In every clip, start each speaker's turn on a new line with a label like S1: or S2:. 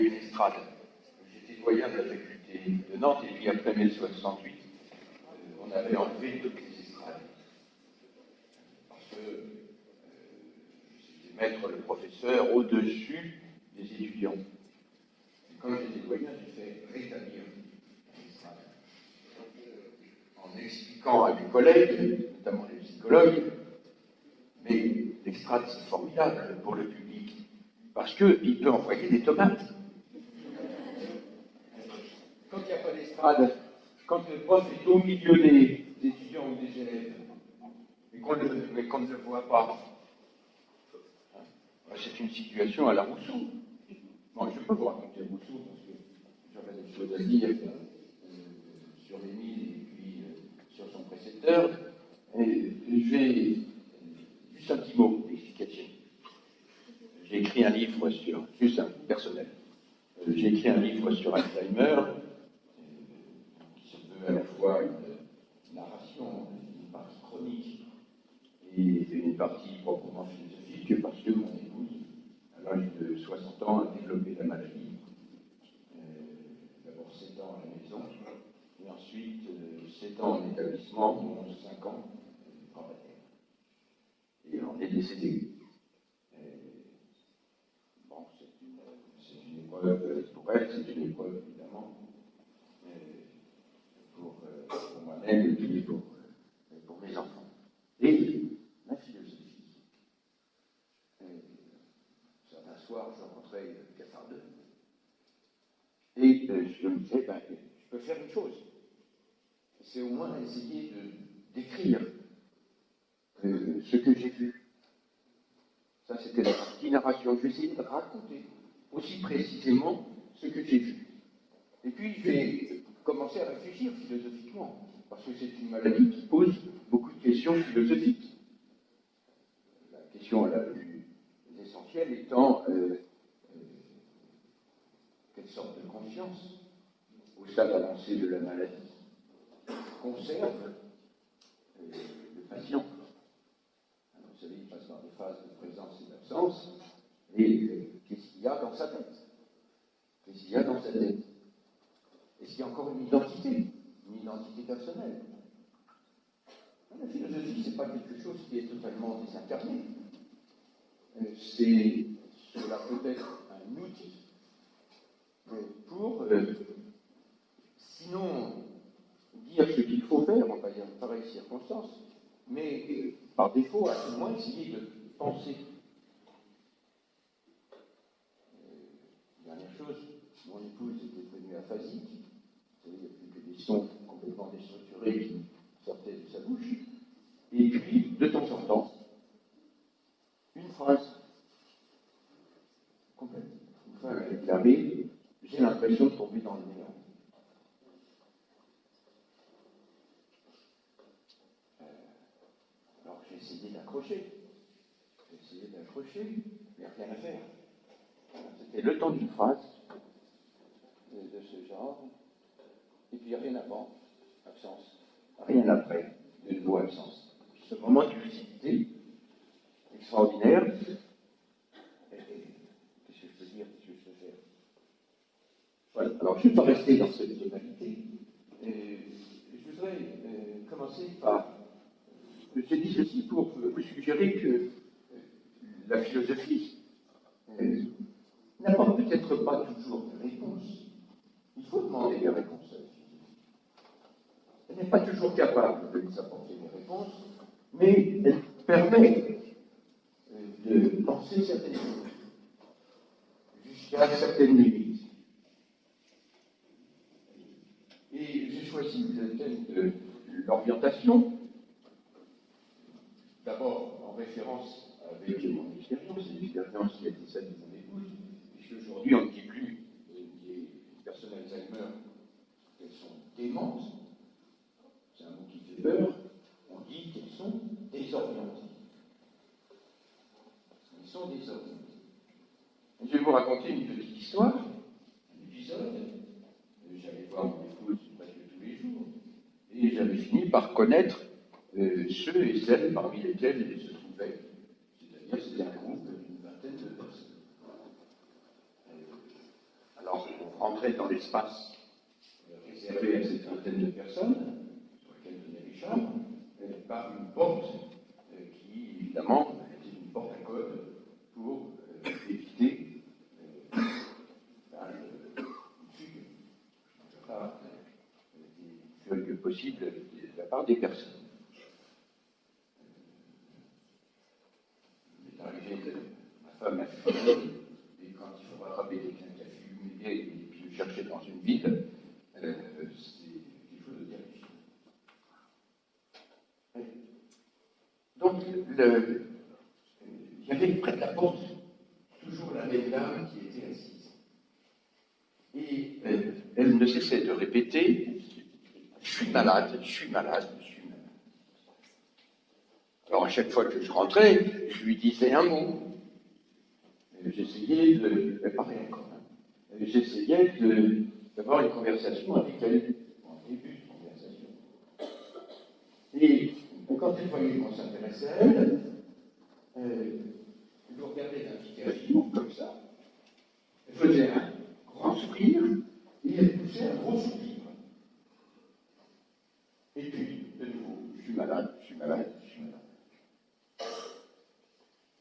S1: y a une estrade. J'étais doyen de la faculté de Nantes, et puis après mai 68, on avait enlevé toutes les estrades. Parce que c'était mettre le professeur au-dessus des étudiants. Et quand j'étais doyen, j'ai fait rétablir l'estrade. En expliquant à mes collègues, notamment les psychologues, mais l'estrade c'est formidable pour le public, parce qu'il peut envoyer des tomates. Quand il n'y a pas d'estrade, quand le prof est au milieu des étudiants ou des élèves, et qu'on ne le voit pas, c'est une situation à la Rousseau. Bon, je peux vous raconter Rousseau, parce que j'aurais des choses à dire sur l'Émile et puis sur son précepteur. Et je vais juste un petit mot d'explication. J'ai écrit un livre sur, juste un personnel, j'ai écrit un livre sur Alzheimer, qui se veut à la fois une narration, une partie chronique et une partie proprement philosophique, parce que mon épouse, à l'âge de 60 ans, a développé la maladie. D'abord 7 ans à la maison, et ensuite 7 ans en établissement, dont 5 ans en bataille. Et on est décédé. Bon, c'est une épreuve pour elle, c'est une épreuve évidemment pour moi-même et puis pour mes enfants. Et ma philosophie. Certains soirs, je rentrais cafardeux. Et je me disais, ben, je peux faire une chose. C'est au moins essayer d'écrire ce que j'ai vu. Ça, c'était la petite narration. Je vais essayer de raconter aussi précisément ce que j'ai vu. Et puis, je vais commencer à réfléchir philosophiquement, parce que c'est une maladie qui pose beaucoup de questions philosophiques. La question la plus essentielle étant quelle sorte de conscience, au stade avancé de la maladie, conserve le patient. Alors, vous savez, il passe par des phases de présence et d'absence, et qu'est-ce qu'il y a dans sa tête? Qu'est-ce qu'il y a dans sa tête? Est-ce qu'il y a encore une identité personnelle? La philosophie, ce n'est pas quelque chose qui est totalement désincarné. Cela peut être un outil pour, sinon, dire ce qu'il faut faire en pareille circonstance, mais par défaut, à tout le moins, essayer de penser. Dernière chose, mon épouse était devenue aphasique. Vous savez, il n'y a plus que des sons complètement déstructurés qui sortaient de sa bouche. Et puis, de temps en temps, une phrase complète. Une fois, elle a déclaré, j'ai l'impression de tomber dans le néant. Alors j'ai essayé d'accrocher. Mais rien à faire. C'était le temps d'une phrase de ce genre, et puis rien avant, absence. Rien après, de nouveau absence. Ce moment de lucidité extraordinaire. Qu'est-ce que je peux dire? Qu'est-ce que je peux faire? Voilà. Alors, je ne suis pas resté dans cette tonalité. Je voudrais commencer par. J'ai dit ceci pour vous suggérer que la philosophie n'apporte peut-être pas toujours de réponse. Il faut demander des réponses à la philosophie. Elle n'est pas toujours capable de nous apporter des réponses, mais elle permet de penser certaines choses jusqu'à certaines limites. Et j'ai choisi le thème de l'orientation, d'abord en référence avec mon expérience, c'est l'expérience qui a été celle de mon épouse, puisqu'aujourd'hui on ne dit plus des personnes Alzheimer qu'elles sont démentes, c'est un mot qui fait peur, on dit qu'elles sont désorientées. Elles sont désorientées. Je vais vous raconter une petite histoire, un épisode. J'allais voir mon épouse presque tous les jours, et j'avais fini par connaître ceux et celles parmi lesquels elle se trouvait. C'est-à-dire, c'était un groupe d'une vingtaine de personnes. l'espace réservé à cette vingtaine de personnes, sur lequel tenaient les chambres, par une porte qui, évidemment, était une porte à code pour éviter une fugue possible de la part des personnes. Il est arrivé que ma femme a fumé, et quand il faut rattraper quelqu'un qui a fumé et puis le chercher dans une ville, c'est quelque chose de terrifiant. Donc, il y avait près de la porte toujours la même dame qui était assise. Et elle ne cessait de répéter « Je suis malade, je suis malade, je suis malade ». Alors, à chaque fois que je rentrais, je lui disais un mot. J'essayais de... Elle parlait encore. J'essayais d'avoir une conversation avec elle, un début de conversation. Et quand elle voyait qu'on s'intéressait à elle, elle nous regardait d'un petit air finou, comme ça. Elle faisait un grand sourire et elle poussait un gros soupir. Et puis, de nouveau, je suis malade, je suis malade, je suis malade.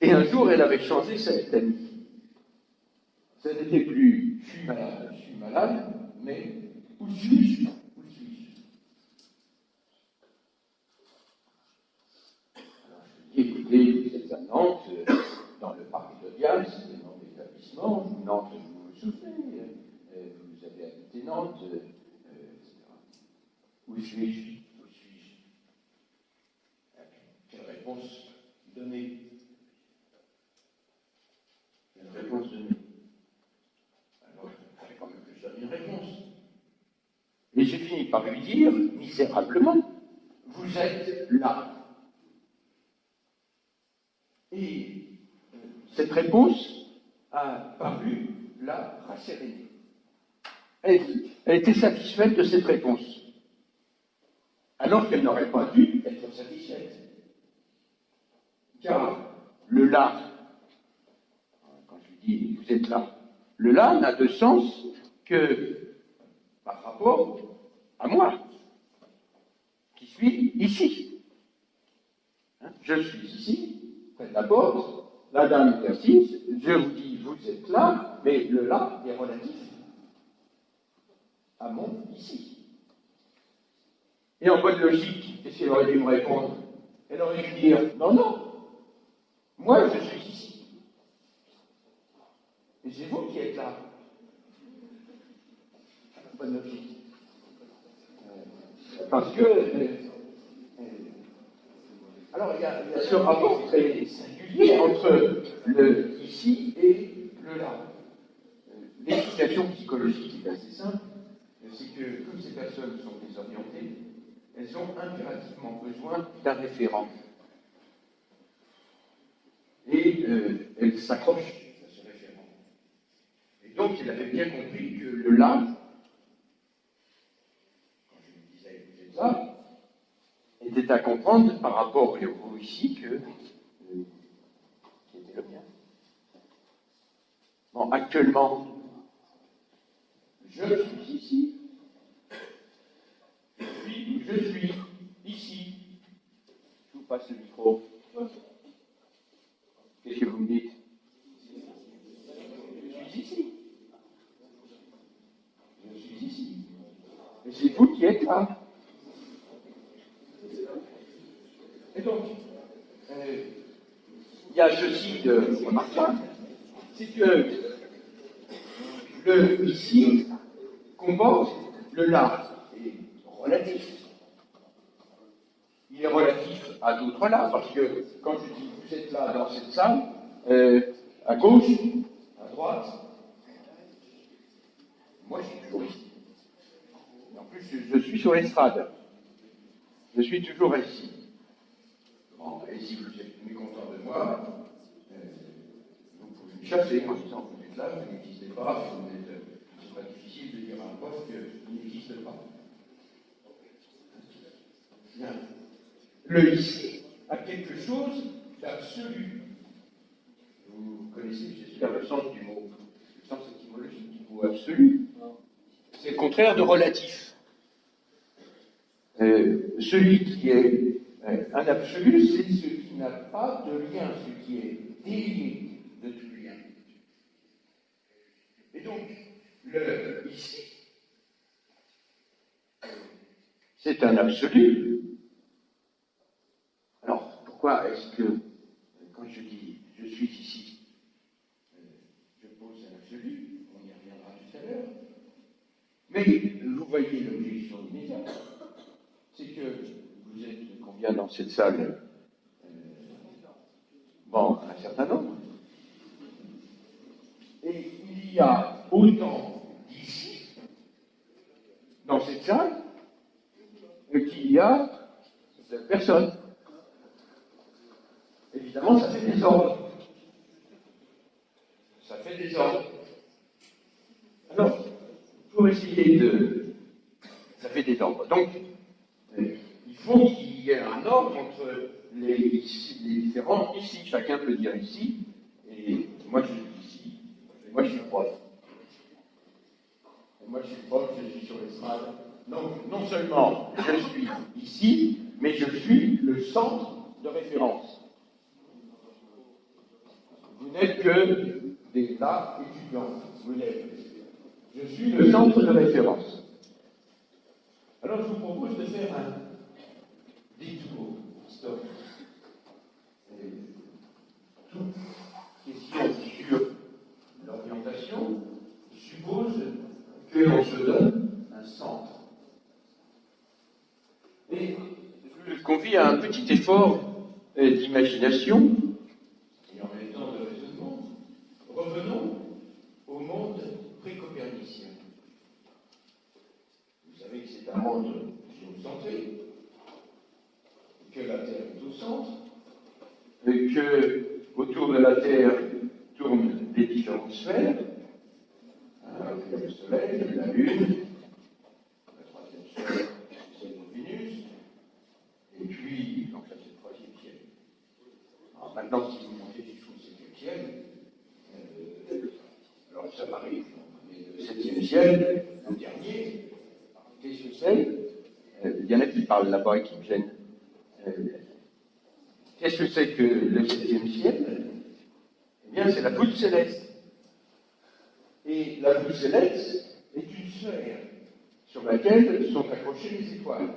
S1: Et un jour, elle avait changé sa litanie. Ça n'était plus je suis malade, mais où suis-je? Où suis-je? Alors je lui dis, écoutez, vous êtes à Nantes, dans le parc de Diane, c'est le nom de l'établissement, Nantes, vous vous souvenez, vous avez habité Nantes, etc. Où suis-je? Où suis-je? Quelle réponse donner? Quelle réponse donner? Alors, il fallait quand même que je donne une réponse. Et j'ai fini par lui dire, misérablement, vous êtes là. Et cette réponse a paru la rasséréner. Elle était satisfaite de cette réponse, alors qu'elle n'aurait pas dû être satisfaite. Car le là, quand je lui dis vous êtes là, le là n'a de sens que par rapport à moi, qui suis ici. Je suis ici, près de la porte, la dame est assise, je vous dis vous êtes là, mais le là est relatif à mon ici. Et en bonne logique, qu'est-ce qu'elle aurait dû me répondre? Elle aurait dû dire non, non, moi je suis ici. Et c'est vous qui êtes là. Bonne logique. Parce que alors il y a ce rapport très singulier entre le ici et le là. L'explication psychologique est assez simple, c'est que comme ces personnes sont désorientées, elles ont impérativement besoin d'un référent. Et elles s'accrochent à ce référent. Et donc il avait bien compris que le là, quand je lui disais vous êtes là, était à comprendre par rapport au ici qui était le mien. Bon, actuellement, je suis ici, puis je suis ici. Je vous passe le micro. Qu'est-ce que vous me dites? Je suis ici. Je suis ici. Et c'est vous qui êtes là. Et donc, il y a ceci de remarquable, c'est que le ici comporte le là et relatif. Il est relatif à d'autres là, parce que quand je dis vous êtes là dans cette salle, à gauche, à droite, moi je suis toujours ici. Et en plus, je suis sur l'estrade. Je suis toujours ici. Bon, et si vous êtes mécontent de moi, vous pouvez me chasser en disant vous êtes là, vous n'existez pas, c'est pas difficile de dire à un poste qu'il n'existe pas. Bien. Le ici a quelque chose d'absolu. Vous connaissez, j'espère, le sens du mot, le sens étymologique du mot absolu. c'est le contraire de relatif. Celui qui est un absolu, c'est ce qui n'a pas de lien, ce qui est délié de tout lien. Et donc, le ici, c'est un absolu. Alors, pourquoi est-ce que, quand je dis je suis ici, je pose un absolu, on y reviendra tout à l'heure, mais vous voyez l'objection immédiate, c'est que vous êtes combien dans cette salle? Bon, un certain nombre. Et il y a autant d'ici, dans cette salle, qu'il y a de personnes. Évidemment, ça fait des ordres. Ça fait des ordres. Alors, pour essayer de... Ça fait des ordres. Donc, il faut qu'il y ait un ordre entre les différents ici. Chacun peut dire ici, et moi je suis ici, et moi je suis prof. Et moi je suis prof, je suis sur l'estrade. Donc, non seulement je suis ici, mais je suis le centre de référence. Vous n'êtes que des là étudiants. Je suis le centre de référence. Alors je vous propose de faire un détour historique. Toute question sur l'orientation suppose que l'on se donne un centre. Et je vous confie à un petit effort d'imagination et en même temps de raisonnement. Revenons au monde pré-copernicien. Vous savez que c'est un monde géocentré, que la Terre est au centre, et que autour de la Terre tournent les différentes sphères, le Soleil, la Lune, la troisième sphère, c'est celle de Vénus, et puis, donc ça c'est le troisième ciel. Alors maintenant, si vous montez jusqu'au septième ciel, alors ça m'arrive, le septième ciel, le dernier, qu'est-ce que c'est? Il y en a qui parlent là-bas et qui me gênent. Qu'est-ce que c'est que le septième ciel? Eh bien, c'est la voûte céleste. Et la voûte céleste est une sphère sur laquelle sont accrochées les étoiles.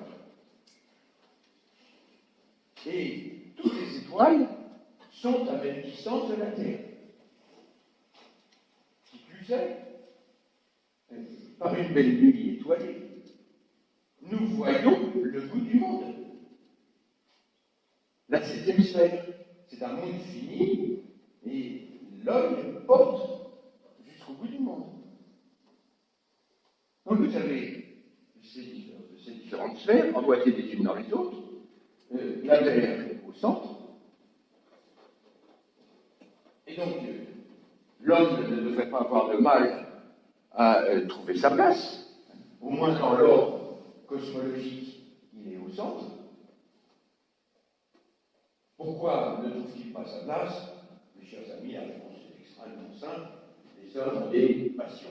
S1: Et toutes les étoiles sont à même distance de la Terre. Qui plus est, par une belle nuit étoilée, nous voyons le bout du monde. La septième sphère, c'est un monde fini, et l'œil porte jusqu'au bout du monde. Donc vous avez ces différentes sphères, emboîtées les unes dans les autres, la Terre au centre, et donc l'homme ne devrait pas avoir de mal à trouver sa place, au moins dans l'ordre cosmologique, il est au centre. Pourquoi ne trouve-t-il pas sa place? Mes chers amis, la réponse est extrêmement simple. Les hommes ont des passions.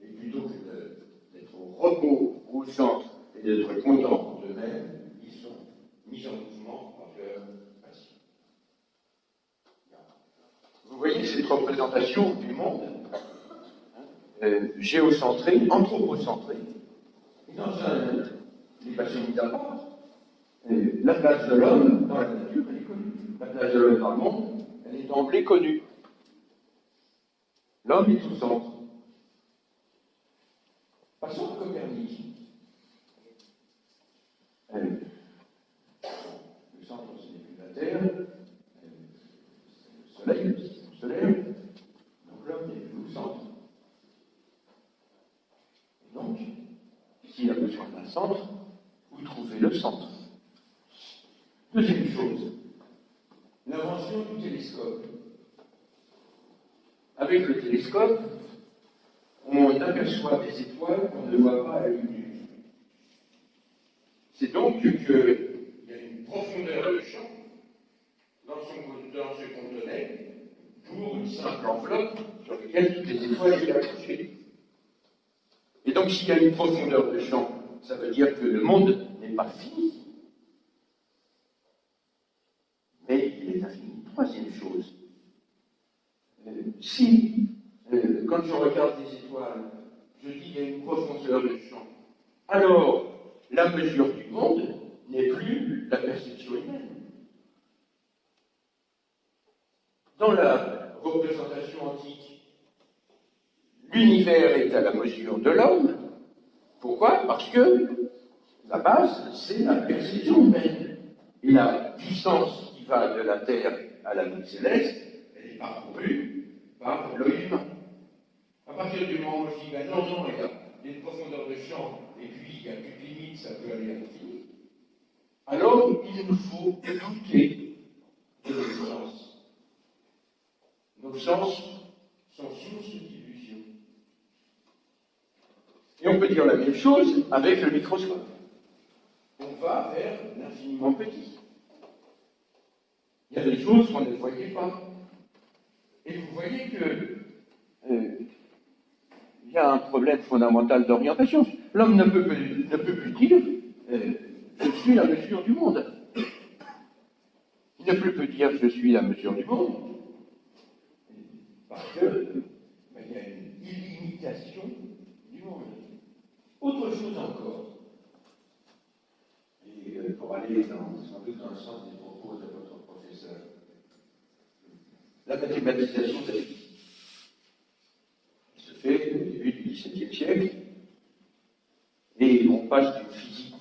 S1: Et plutôt que d'être au repos, au centre, et d'être contents d'eux-mêmes, ils sont mis en mouvement par leur passion. Vous voyez cette représentation du monde géocentré, anthropocentré, dans les passions mises à part. La place de l'homme dans la nature, elle est connue. La place de l'homme dans le monde, elle est d'emblée connue. L'homme est au centre. Passons à Copernic. Le centre, ce n'est plus la Terre, c'est le Soleil, le système solaire. Donc l'homme n'est plus au centre. Et donc, s'il a besoin d'un centre, vous trouvez le centre. Deuxième chose, l'invention du télescope. Avec le télescope, on aperçoit des étoiles qu'on ne voit pas à l'œil nu. C'est donc qu'il y a une profondeur de champ dans ce qu'on tenait pour une simple enveloppe sur laquelle toutes les étoiles étaient accrochées. Et donc, s'il y a une profondeur de champ, ça veut dire que le monde n'est pas fini, mais il est infini. Troisième chose, si, quand je regarde les étoiles, je dis qu'il y a une profondeur de champ, alors la mesure du monde n'est plus la perception humaine. Dans la représentation antique, l'univers est à la mesure de l'homme. Pourquoi? Parce que la base, c'est la perception humaine. Et la distance qui va de la Terre à la voûte céleste, elle est parcourue par l'œil humain. À partir du moment où je dis, ben non, non, il y a des profondeurs de champ, et puis il n'y a plus de limite, ça peut aller à l'infini, alors il nous faut douter de nos sens. Nos sens sont source d'illusions. Et on peut dire la même chose avec le microscope. On va vers l'infiniment petit. Il y a des choses qu'on ne voyait pas. Et vous voyez que il y a un problème fondamental d'orientation. L'homme ne peut plus dire je suis la mesure du monde. Il ne peut plus dire je suis la mesure du monde. Parce que il y a une illimitation du monde. Autre chose encore, et pour aller sans doute dans le sens des propos de votre professeur, la mathématisation de la physique se fait au début du XVIIe siècle, et on passe d'une physique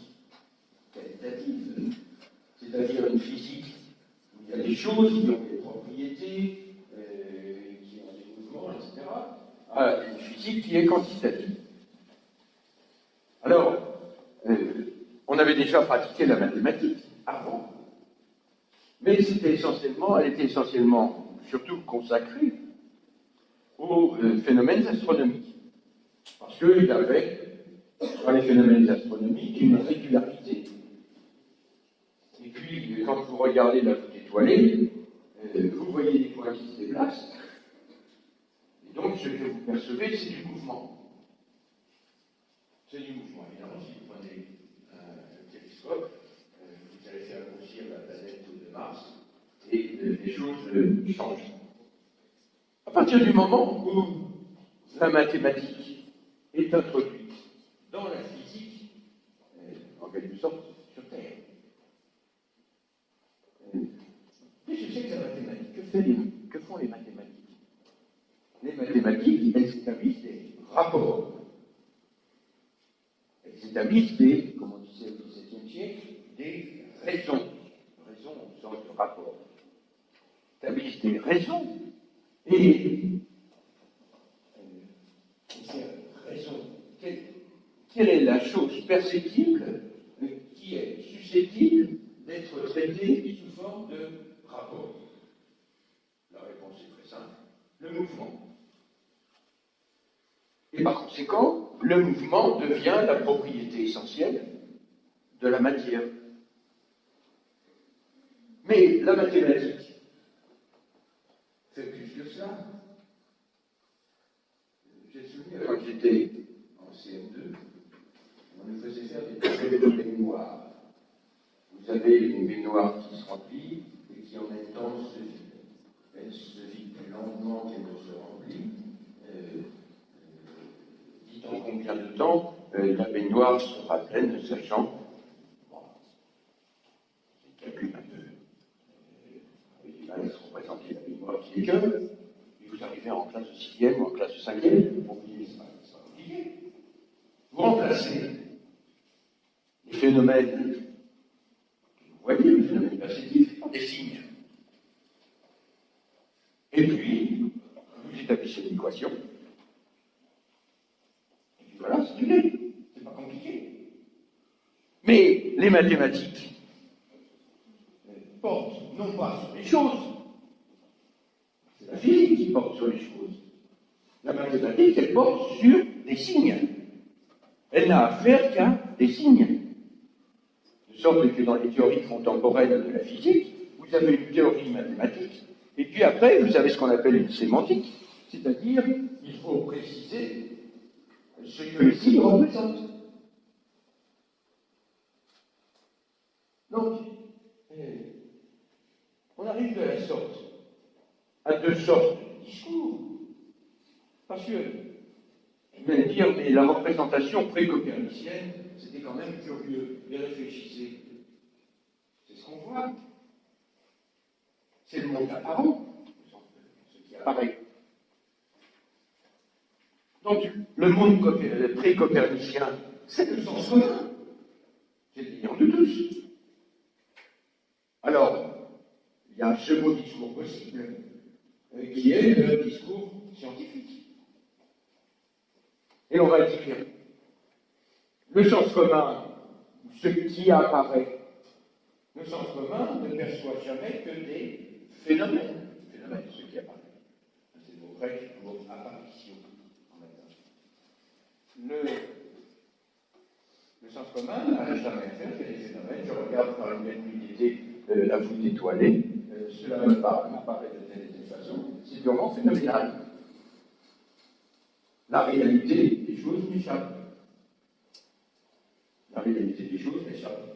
S1: qualitative, c'est-à-dire une physique où il y a des choses qui ont des propriétés, qui ont des mouvements, etc., à une physique qui est quantitative. Alors, on avait déjà pratiqué la mathématique avant, mais elle était essentiellement, surtout consacrée aux phénomènes astronomiques. Parce qu'il y avait, dans les phénomènes astronomiques, une régularité. Et puis, quand vous regardez la voûte étoilée, vous voyez des points qui se déplacent. Et donc, ce que vous percevez, c'est du mouvement. C'est du mouvement. Évidemment, si vous prenez un télescope, vous allez faire grossir la planète de Mars, et les choses changent. À partir du moment où la mathématique est introduite dans la physique, en quelque sorte, sur Terre, qu'est-ce que c'est que la mathématique? Que font les mathématiques? Les mathématiques, elles établissent des rapports. Elles établissent des, comme on disait au XVIIe siècle, des raisons. Raisons au sens de rapport. Établissent des raisons et ces raisons. Quelle est la chose perceptible qui est susceptible d'être traitée sous forme de rapport? La réponse est très simple, le mouvement. Et par conséquent, le mouvement devient la propriété essentielle de la matière. Mais la mathématique fait plus que cela. J'ai souvenir, quand j'étais en CM2, on nous faisait faire des projets de baignoire. Vous avez une baignoire qui se remplit et qui en même temps se vide. Elle se vide plus lentement qu'elle ne se remplit. Dit en combien de temps la baignoire sera pleine, sachant, bon, c'est un calcul un peu, là, il faut représenter la baignoire qui est que, et vous arrivez en classe de 6e ou en classe de 5e, vous oubliez, c'est pas compliqué. Vous remplacez les phénomènes, vous voyez, les phénomènes perceptifs, par des signes. Et puis, vous établissez une équation. Et puis voilà, c'est réglé. C'est pas compliqué. Mais les mathématiques portent non pas sur les choses, c'est la physique qui porte sur les choses. La mathématique, elle porte sur des signes. Elle n'a affaire qu'à des signes. De sorte que dans les théories contemporaines de la physique, vous avez une théorie mathématique, et puis après, vous avez ce qu'on appelle une sémantique, c'est-à-dire, il faut préciser ce que le signe représente. Donc, on arrive de la sorte à deux sortes de discours. Parce que, je vais dire, mais la représentation pré-copernicienne, c'était quand même curieux. Mais réfléchissez. C'est ce qu'on voit. C'est le monde apparent, ce qui apparaît. Donc, le monde pré-copernicien, c'est le sens commun. C'est le client de tous. Alors, il y a un second discours possible, qui est le discours scientifique. Et on va dire, le sens commun, ce qui apparaît, le sens commun ne perçoit jamais que des phénomènes. Phénomènes, ce qui apparaît. C'est le mot grec, le mot apparition. Le sens commun n'a jamais à faire que des phénomènes. Je regarde par une luminosité la voûte étoilée, cela m'apparaît de telle et telle façon, c'est purement phénoménal. La réalité des choses m'échappe. La réalité des choses m'échappe.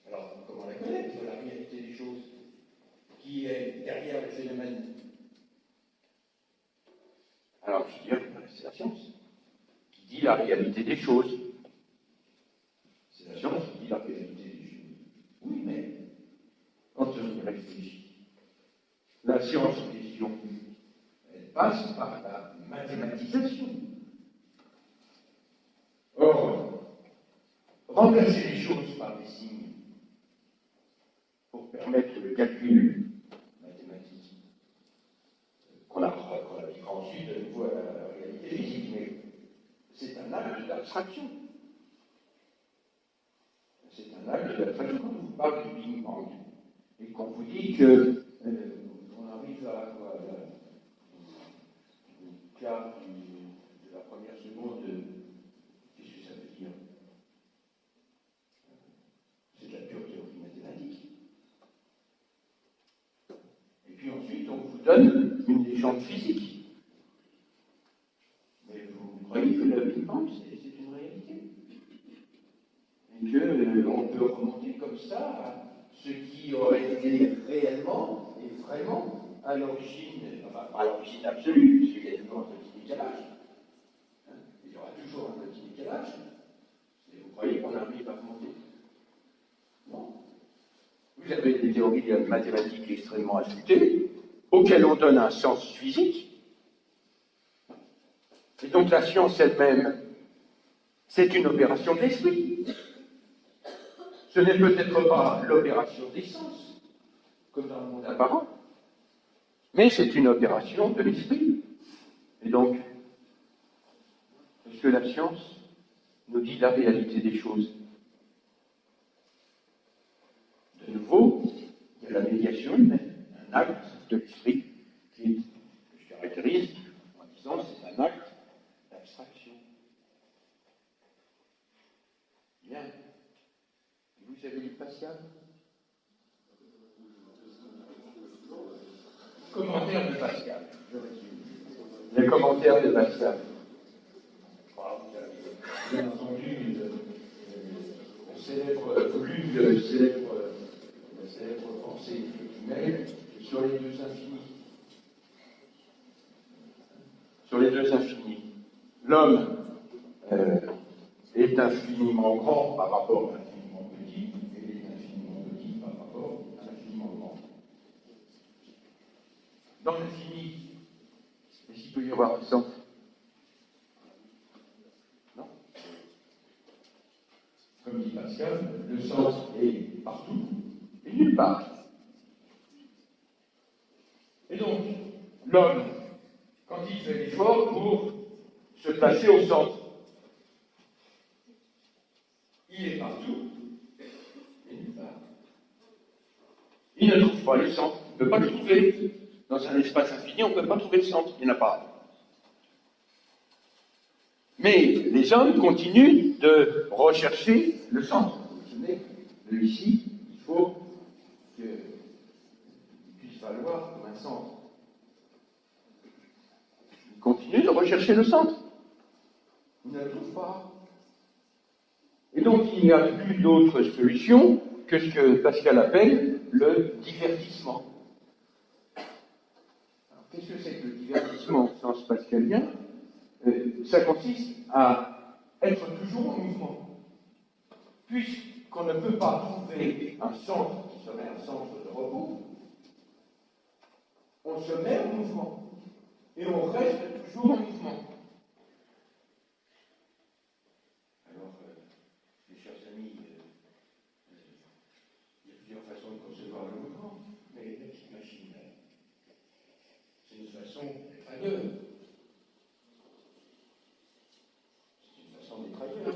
S1: Alors, comment la connaître, la réalité des choses qui est derrière le phénomène? Alors, je dirais que c'est la science qui dit la réalité des choses. C'est la science qui dit la réalité des choses. Oui, mais quand on y réfléchit, la science en question, elle passe par la mathématisation. Or, remplacer les choses par des signes pour permettre le calcul mathématique, qu'on appliquera ensuite de nouveau à la réalité physique, mais c'est un acte d'abstraction. C'est un acte d'abstraction. Quand on vous parle du Big Bang et qu'on vous dit que on arrive à une carte de la première seconde, qu'est-ce que ça veut dire? C'est de la pure théorie mathématique. Et puis ensuite, on vous donne une légende physique. Mais vous croyez que le Big Bang, c'est une réalité? Et qu'on peut remonter comme ça à ce qui aurait été réellement et vraiment à l'origine, enfin pas à l'origine absolue, puisqu'il y a toujours un petit décalage. Il y aura toujours un petit décalage. Et vous croyez qu'on arrive à remonter? Non. Vous avez des théories mathématiques extrêmement affûtées, auxquelles on donne un sens physique. Et donc la science elle-même, c'est une opération de l'esprit. Ce n'est peut-être pas l'opération des sens, comme dans le monde apparent, mais c'est une opération de l'esprit. Et donc, est-ce que la science nous dit la réalité des choses? De nouveau, il y a la médiation humaine, un acte de l'esprit que je caractérise en disant que c'est un acte d'abstraction. Bien. Vous avez lu Pascal? Commentaire de Pascal, je résume. Les commentaires de Pascal. Bien entendu, l'une célèbre pensée humaine sur les deux infinis. Sur les deux infinis. L'homme est infiniment grand par rapport à l'infiniment petit, et il est infiniment petit par rapport à l'infiniment grand. Dans l'infini, est-ce qu'il peut y avoir un centre? Non. Comme dit Pascal, le centre est partout et nulle part. Et donc, l'homme, quand il fait l'effort pour se placer au centre, il est partout et nulle part. Il ne trouve pas le centre, il ne peut pas le trouver. Dans un espace infini, on ne peut pas trouver le centre, il n'y en a pas. Mais les hommes continuent de rechercher le centre. Vous vous souvenez, de ici, il faut qu'il puisse falloir comme un centre. Ils continuent de rechercher le centre. Ils ne le trouvent pas. Et donc, il n'y a plus d'autre solution que ce que Pascal appelle le divertissement. Qu'est-ce que c'est que le divertissement au sens pascalien? Ça consiste à être toujours en mouvement. Puisqu'on ne peut pas trouver un centre qui serait un centre de repos, on se met en mouvement. Et on reste toujours en mouvement. Alors, mes chers amis, il y a plusieurs façons de concevoir le mouvement, mais la petite machine, c'est une façon d'être ailleurs. C'est une façon d'être ailleurs.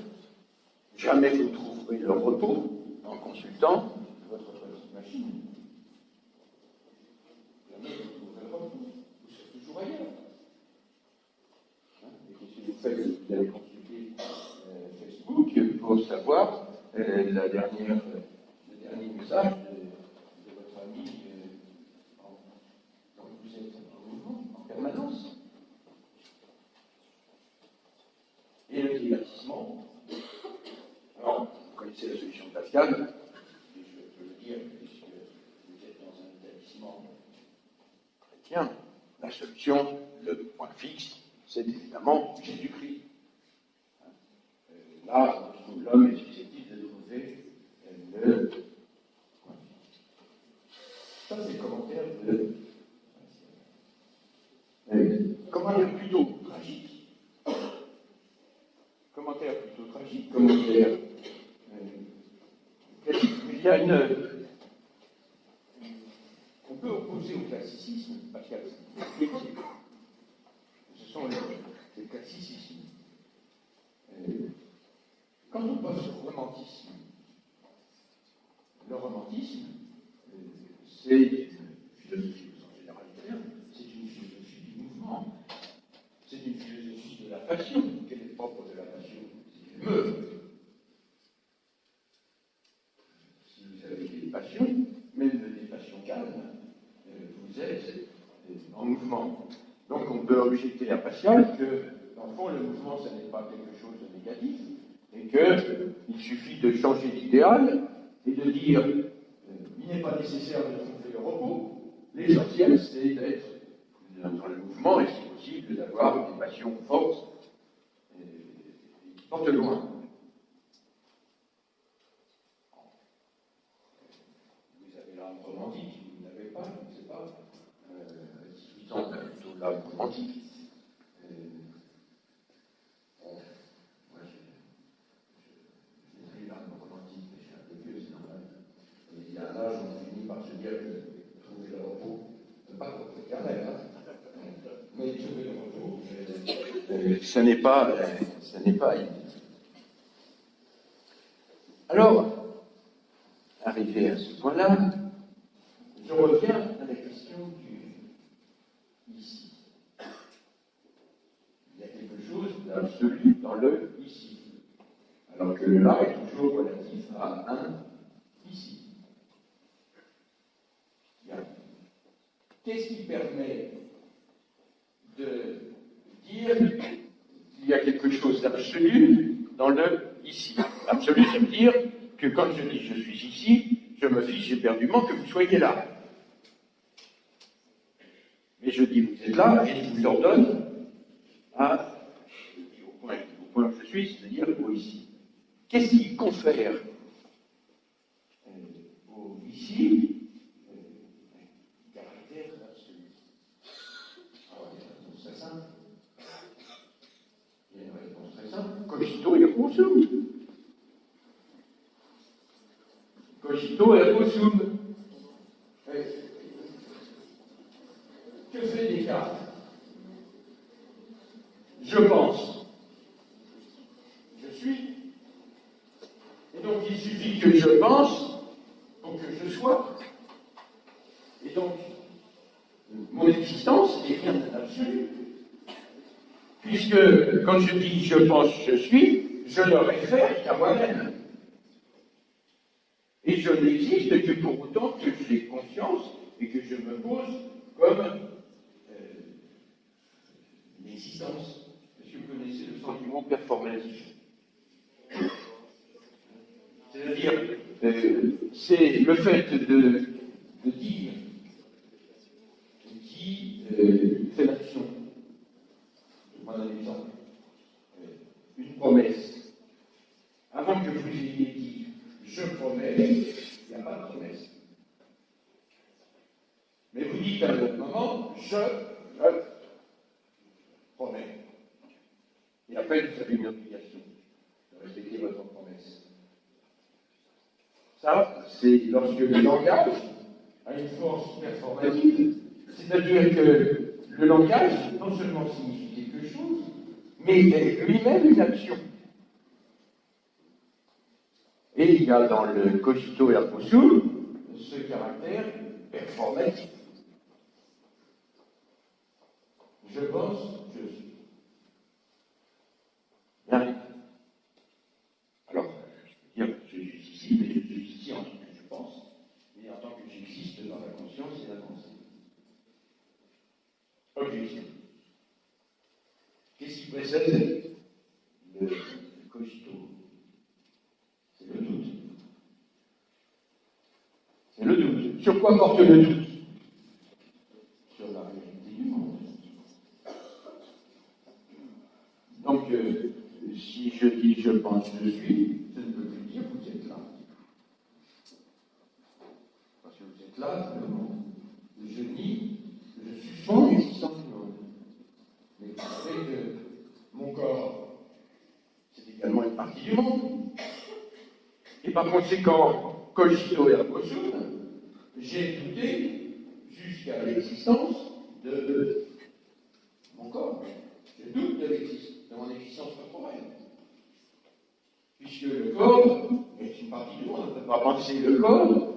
S1: Jamais vous trouverez le repos en consultant votre petite machine. Jamais vous trouverez le repos. Vous serez toujours ailleurs. Et si vous faites, vous allez consulter Facebook pour savoir le dernier message de votre ami quand vous êtes en mouvement, en permanence. Et le divertissement. Alors, vous connaissez la solution de Pascal, et je peux le dire, puisque vous êtes dans un établissement chrétien, la solution, le point fixe, c'est évidemment Jésus-Christ. Là, l'homme est susceptible de trouver le point fixe. Ça, c'est le commentaire de commentaire plutôt tragique. Commentaire plutôt tragique, commentaire. Il y a on peut opposer au classicisme, parce qu'il y a ce sont les classicismes. Quand on passe au romantisme, le romantisme, c'est une philosophie au sens général du terme, c'est une philosophie du mouvement, c'est une philosophie de la passion. Quelle est propre de la passion? C'est qu'elle meurt. Si vous avez des passions, même des passions calmes, vous êtes en mouvement. Donc on peut objecter à Pascal que, dans le fond, le mouvement, ce n'est pas quelque chose de négatif, et qu'il suffit de changer d'idéal et de dire il n'est pas nécessaire de trouver le repos, l'essentiel, c'est d'être dans le mouvement et, si possible, d'avoir des passions fortes et qui portent loin. Vous avez l'âme romantique, vous ne l'avez pas, je ne sais pas. 18 ans, plutôt l'âme romantique. Moi, j'ai l'âme romantique, mais je suis un peu vieux, c'est normal. Et il y a un âge où on finit par se dire que trouver le repos, pas pour le carnet, mais trouver le repos, ça n'est pas évident. Alors, arrivé à ce point-là, je reviens à la question du ici. Il y a quelque chose d'absolu dans le ici, alors que le là est toujours relatif à un ici. Bien. Qu'est-ce qui permet de dire qu'il y a quelque chose d'absolu dans le ici? Absolu, ça veut dire que quand je dis je suis ici, je me fiche éperdument que vous soyez là. Mais je dis vous êtes là et je vous ordonne au point où je suis, c'est-à-dire au ici. Qu'est-ce qui confère au ici caractère absolu? Alors, il y a une réponse très simple. Il y a une réponse très simple. Cogito ergo sum. Cogito ergo sum. Que fait Descartes? Je pense. Je suis. Et donc il suffit que je pense pour que je sois. Et donc, mon existence n'est rien d'absolu. Puisque quand je dis je pense, je suis, je ne réfère qu'à moi-même. Et je n'existe que pour autant que j'ai conscience et que je me pose comme l'existence. Est-ce que vous connaissez le sens du mot performatif? dire, c'est le fait de dire qui fait l'action. Je prends un exemple. Une promesse. Avant que vous ayez dit je promets, il n'y a pas de promesse. Mais vous dites à un autre moment je promets. Et après, vous avez une obligation de respecter votre promesse. Ça, c'est lorsque le langage a une force performative, c'est-à-dire que le langage non seulement signifie quelque chose, mais est lui-même une action. Et il y a dans le cogito ergo sum ce caractère performatif. Je pense, je suis. Bien. Alors, je peux dire, je suis ici, mais je suis ici en tant que je pense, et en tant que j'existe dans la conscience et la pensée. Objection. Qu'est-ce qui précède le cogito? C'est le doute. C'est le doute. Sur quoi porte le doute? Sur la réalité du monde. Donc, si je dis je pense, je suis, je ne peux plus dire vous êtes là. Parce que vous êtes là, le monde. Je nie, je suspends l'existence du monde. Mais vous savez que mon corps, c'est également une partie du monde. Et par conséquent, cogito ergo sum, j'ai douté jusqu'à l'existence de mon corps. Je doute de mon existence corporelle. Puisque le corps est une partie du monde. On ne peut pas penser le corps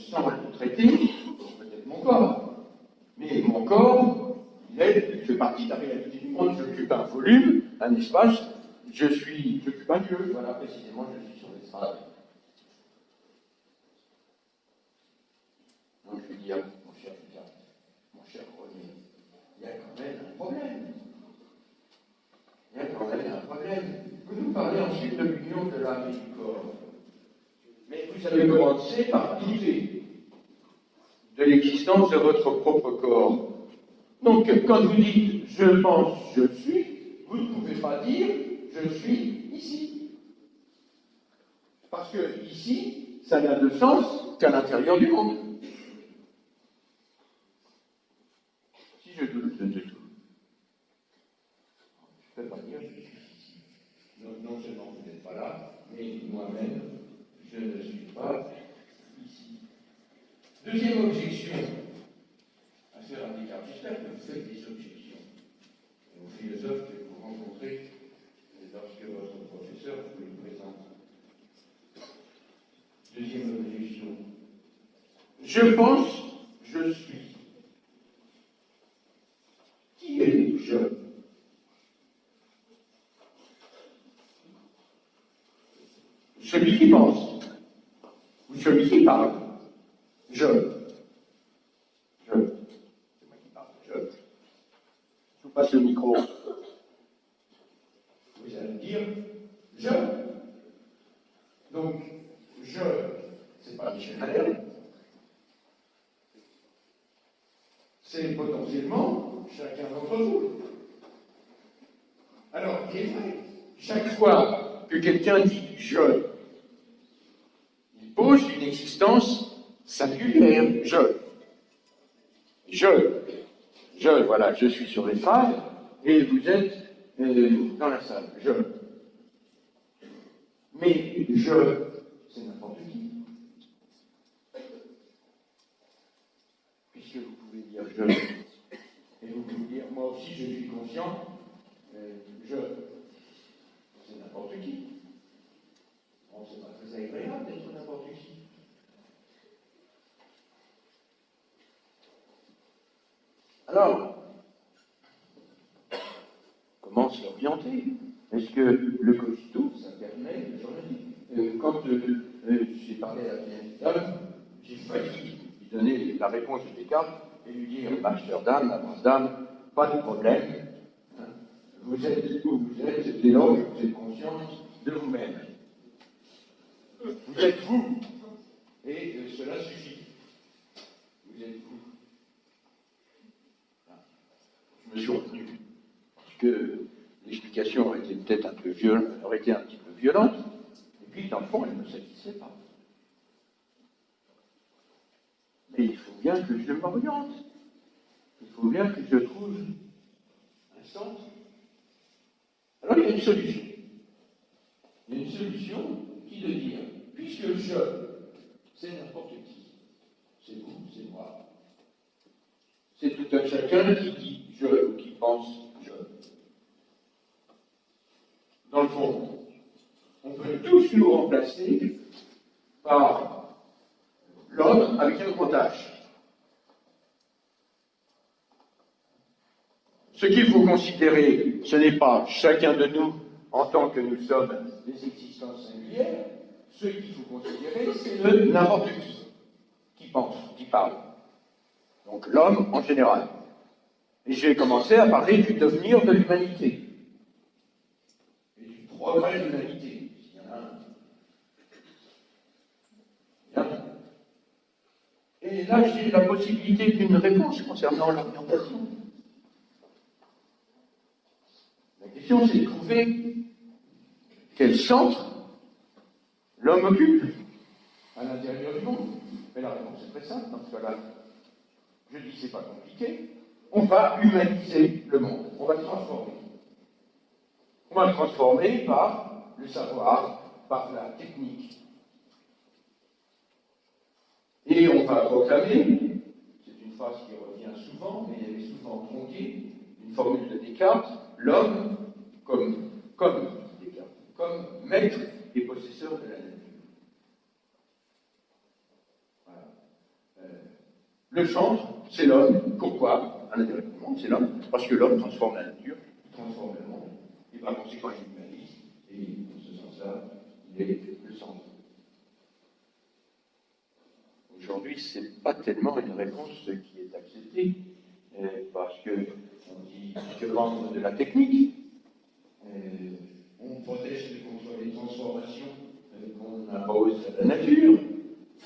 S1: sans le traiter, peut-être mon corps. Mais mon corps, il fait partie de la réalité du monde. J'occupe un volume, un espace. J'occupe un lieu. Voilà, précisément, je suis sur l'estrade. Donc je lui dis, mon cher René, il y a quand même un problème. Il y a quand même un problème. Vous nous parlez ensuite de l'union de l'âme et du corps. Mais vous avez commencé par douter de l'existence de votre propre corps. Donc, quand vous dites je pense, je suis, vous ne pouvez pas dire je suis ici. Parce que ici, ça n'a de sens qu'à l'intérieur du monde. Si je doute de tout, je ne peux pas dire je suis ici. Donc, non seulement vous n'êtes pas là, mais moi-même, je ne suis pas ici. Deuxième objection, assez radicale. J'espère que vous faites des objections aux philosophes que vous rencontrez lorsque votre professeur vous les présente. Deuxième objection. Je pense, je suis. Qui est je? Celui qui pense, ou celui qui parle. Je. C'est moi qui parle. Je vous passe le micro. Vous allez dire je. Donc, je, c'est pas Michel Malherbe. C'est potentiellement chacun d'entre vous. Alors, il est vrai, chaque fois que quelqu'un dit je, il pose une existence singulière. Voilà, je suis sur l'estrade et vous êtes dans la salle. Je. Mais je, c'est n'importe qui. Puisque vous pouvez dire je, et vous pouvez dire moi aussi je suis conscient, je, c'est n'importe qui. Bon, c'est pas très agréable d'être n'importe qui. Alors, comment s'orienter? Est-ce que le cogito, ça permet de s'orienter? Quand j'ai parlé à la dame, j'ai failli lui donner la réponse de Descartes et lui dire Amsterdam, Amsterdam, pas de problème. Hein, vous êtes où vous êtes, dès lors que vous êtes conscient de vous-même. Vous Vous êtes vous, et cela suffit. Vous êtes vous. Je me suis retenu, parce que l'explication aurait été peut-être un peu violente, aurait été un petit peu violente, et puis dans le fond, elle ne me satisfait pas. Mais il faut bien que je m'oriente. Il faut bien que je trouve un centre. Alors il y a une solution. Il y a une solution qui est de dire, puisque le je, c'est n'importe qui, c'est vous, c'est moi, c'est tout un chacun qui dit je ou qui pense je. Dans le fond, on peut tous nous remplacer par l'homme avec un grand H. Ce qu'il faut considérer, ce n'est pas chacun de nous en tant que nous sommes des existences singulières. Ce qu'il faut considérer, c'est le n'importe qui pense, qui parle. Donc l'homme en général. Et je vais commencer à parler du devenir de l'humanité. Et du progrès de l'humanité, s'il y en a un. Bien. Et là, j'ai la possibilité d'une réponse concernant l'orientation. La question, c'est de trouver quel centre l'homme occupe à l'intérieur du monde. Mais la réponse est très simple dans ce cas-là. Je dis c'est pas compliqué. On va humaniser le monde. On va le transformer. On va le transformer par le savoir, par la technique. Et on va proclamer, c'est une phrase qui revient souvent, mais elle est souvent tronquée, une formule de Descartes, l'homme comme Descartes, comme maître et possesseur de la nature. Voilà. Le centre, c'est l'homme. Pourquoi? À l'intérieur du monde, c'est l'homme. Parce que l'homme transforme la nature, il transforme le monde, et par conséquent, il humanise, et dans ce sens-là, il est le centre. Aujourd'hui, ce n'est pas tellement une réponse qui est acceptée, parce qu'on dit justement de la technique, on proteste contre les transformations qu'on impose à la nature,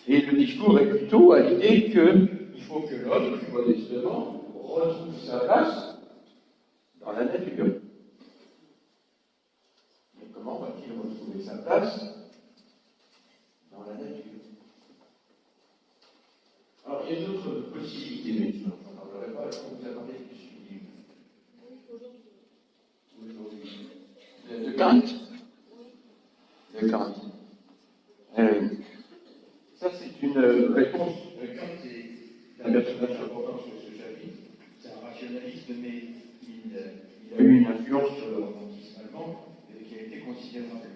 S1: et le discours est plutôt à l'idée qu'il faut que l'homme, plus modestement, retrouve sa place dans la nature. Mais comment va-t-il retrouver sa place dans la nature? Alors, il y a une autre possibilité, mais je n'en parlerai pas, est-ce qu'on vous a parlé du sublime? Aujourd'hui. De Kant? De Kant. Ça, c'est une réponse. Kant est un personnage important sur ce chapitre. C'est un rationaliste, mais il a eu une influence sur le romantisme allemand qui a été considérable.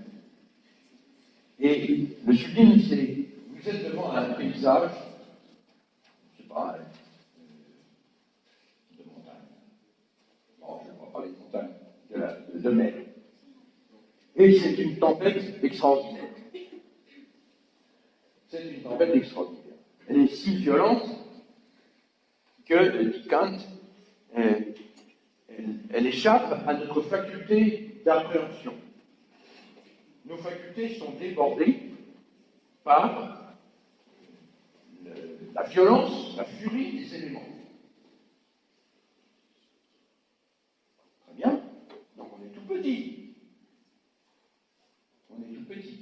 S1: Et le sublime, c'est vous êtes devant un paysage, je ne sais pas, de montagne. Bon, je ne vais pas parler de montagne, de mer. Et c'est une tempête extraordinaire. C'est une tempête extraordinaire. Elle est si violente que, dit Kant, elle échappe à notre faculté d'appréhension. Nos facultés sont débordées par la violence, la furie des éléments. Très bien. Donc on est tout petit. On est tout petit.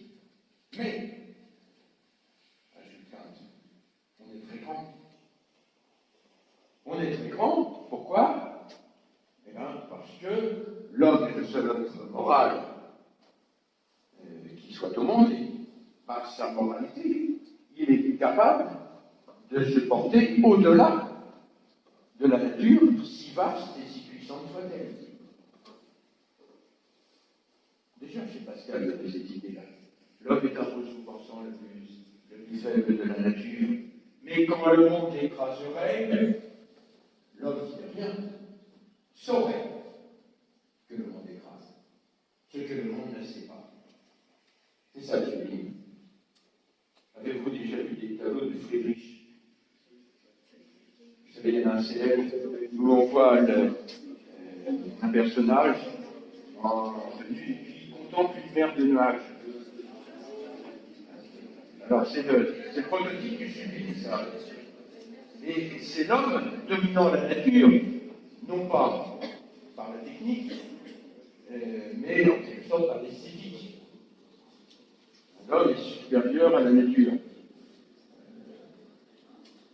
S1: Mais, ajoute Kant, on est très grand. On est très grand. Pourquoi? Eh bien, parce que l'homme est le seul être moral qui soit au monde, et par sa moralité, il est capable de se porter au-delà de la nature, si vaste et si puissante soit-elle. Déjà, chez Pascal, il y avait cette idée-là. L'homme est un ressourçant le plus faible de la nature, mais quand le monde écraserait, l'homme qui n'est rien saurait que le monde écrase, ce que le monde ne sait pas. C'est ça le sublime. Avez-vous déjà vu des tableaux de Friedrich? Vous savez, il y en a un célèbre où on voit un personnage en tenue et puis il contemple une mer de nuages. Alors, c'est le prototype du sublime, ça. Et c'est l'homme dominant la nature, non pas par la technique, mais en quelque sorte par l'esthétique. L'homme est supérieur à la nature.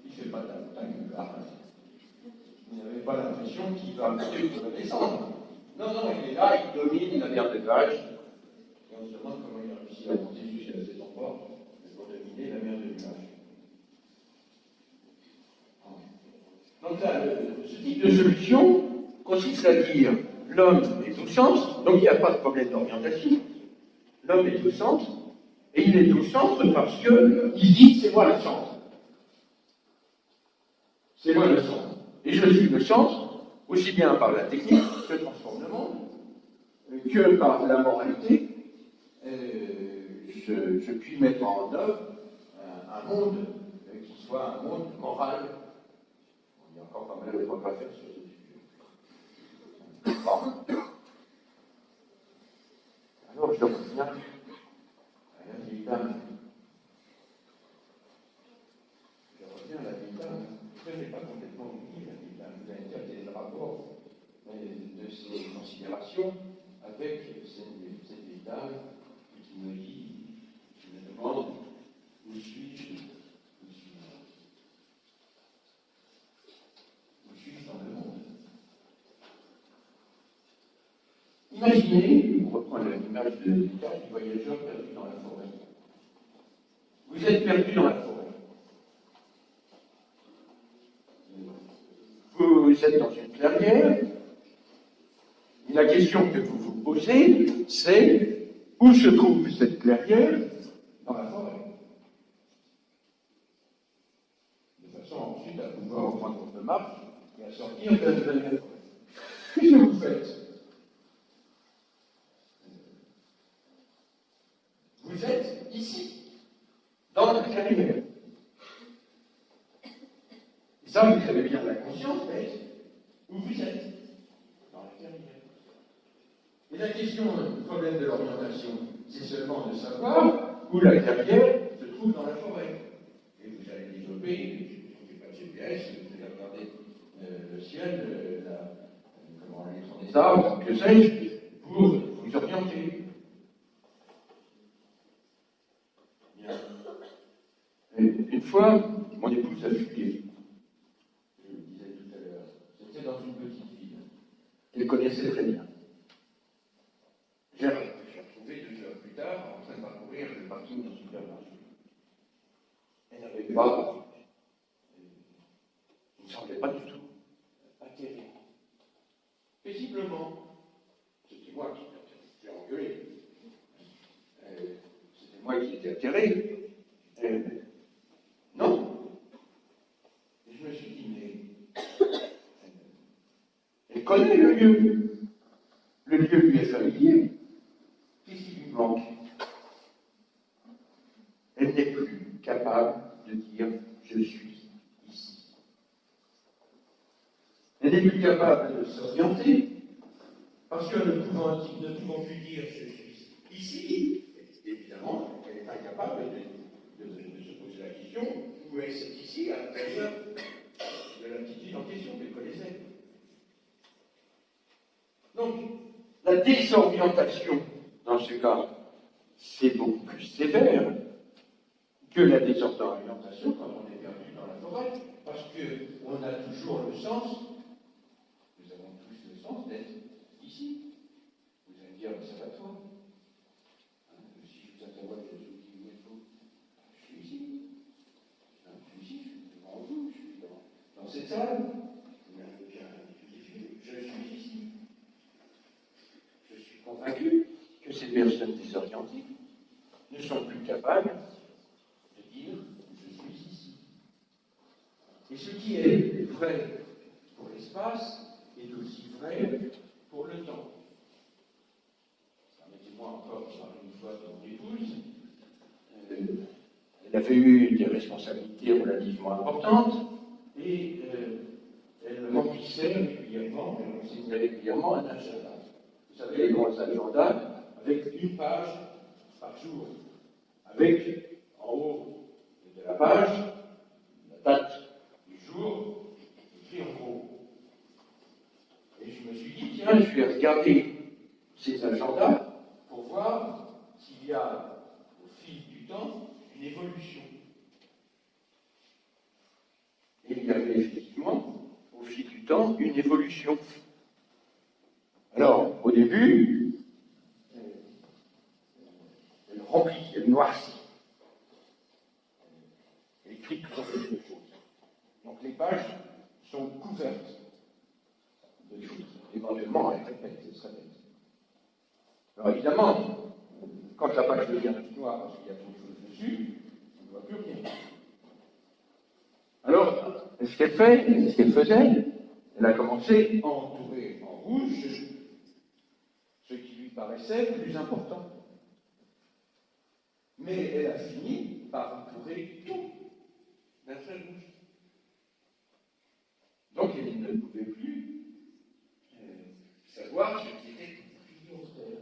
S1: Il ne fait pas de la montagne, là. Vous n'avez pas l'impression qu'il va monter ou qu'il va descendre. Non, non, il est là, il domine la mer de Vache. Et on se demande comment il a réussi à monter jusqu'à cet endroit pour dominer la mer de Vache. Donc là, ce type de solution consiste à dire l'homme est au centre, donc il n'y a pas de problème d'orientation. L'homme est au centre, et il est au centre parce qu'il dit c'est moi le centre. C'est moi le centre. Et je suis le centre, aussi bien par la technique que transforme le monde, que par la moralité. Je puis mettre en œuvre un monde qui soit un monde moral. Il y a encore pas mal de choses à faire sur ce sujet. Bon. Alors, je reviens à la vieille dame. Je reviens à la vieille dame. Je n'ai pas complètement oublié la vieille dame. Vous allez faire des rapports de ces considérations avec cette vieille dame qui me dit, qui me demande où suis-je dans le monde. Imaginez, on reprend l'image du voyageur perdu dans la forêt. Vous êtes perdu dans la forêt. Vous êtes dans une clairière. La question que vous vous posez, c'est où se trouve cette clairière dans la forêt? De façon ensuite à pouvoir reprendre votre map et à sortir de la forêt. Qu'est-ce que vous faites? Vous êtes ici, dans la clairière. Et ça, vous avez bien la conscience d'être où vous êtes, dans la clairière. Et la question, le problème de l'orientation, c'est seulement de savoir où la clairière se trouve dans la forêt. Et vous allez développer, si vous n'avez pas de GPS, vous allez regarder le ciel, les troncs des arbres, que sais-je, pour vous orienter. Bien. Une fois, mon épouse a fugué. Je le disais tout à l'heure. C'était dans une petite ville qu'elle connaissait très bien. J'ai retrouvé 2 heures plus tard en train de parcourir le parking d'un supermarché. Elle n'avait pas, il ne semblait pas du tout atterrir. Paisiblement. C'était moi qui l'ai engueulé. C'était moi qui étais atterré. Non. Et je me suis dit, mais elle connaît le lieu. Le lieu lui est familier. Qu'est-ce qui lui manque? Elle n'est plus capable de dire je suis ici. Elle n'est plus capable de s'orienter parce que ne pouvant plus dire je suis ici, évidemment, elle est incapable de se poser la question où est-ce ici à l'intérieur de l'attitude en question qu'elle connaissait. Donc, la désorientation, dans ce cas, c'est beaucoup plus sévère que la désorientation quand on est perdu dans la forêt, parce qu'on a toujours le sens, nous avons tous le sens d'être ici. Vous allez me dire, ça va de soi. Si je vous interroge, je suis où êtes-vous? Je suis ici. Je suis ici, je suis devant vous, je suis dans cette salle. Je suis ici. Je suis convaincu que ces personnes désorientées ne sont plus capables de dire je suis ici. Et ce qui est vrai pour l'espace est aussi vrai pour le temps. Permettez-moi encore de parler une fois de mon épouse. Elle avait eu des responsabilités relativement importantes et elle remplissait régulièrement, elle enseignait régulièrement un agenda. Vous savez, les grands agendas avec une page par jour, avec en haut page, la date du jour, écrit en gros. Et je me suis dit, tiens, je vais regarder ces agendas pour voir s'il y a, au fil du temps, une évolution. Et il y avait effectivement, au fil du temps, une évolution. Alors, au début, elle remplit, elle noircit. Elle écrit toujours quelque chose. Donc les pages sont couvertes de choses. Éventuellement, elle répète, elle se répète. Alors évidemment, quand la page devient toute noire parce qu'il y a trop de choses dessus, on ne voit plus rien. Alors, ce qu'elle faisait, elle a commencé à entourer en rouge ce qui lui paraissait plus important. Mais elle a fini par entourer tout d'un seul rouge. Donc elle ne pouvait plus savoir ce qui était prioritaire.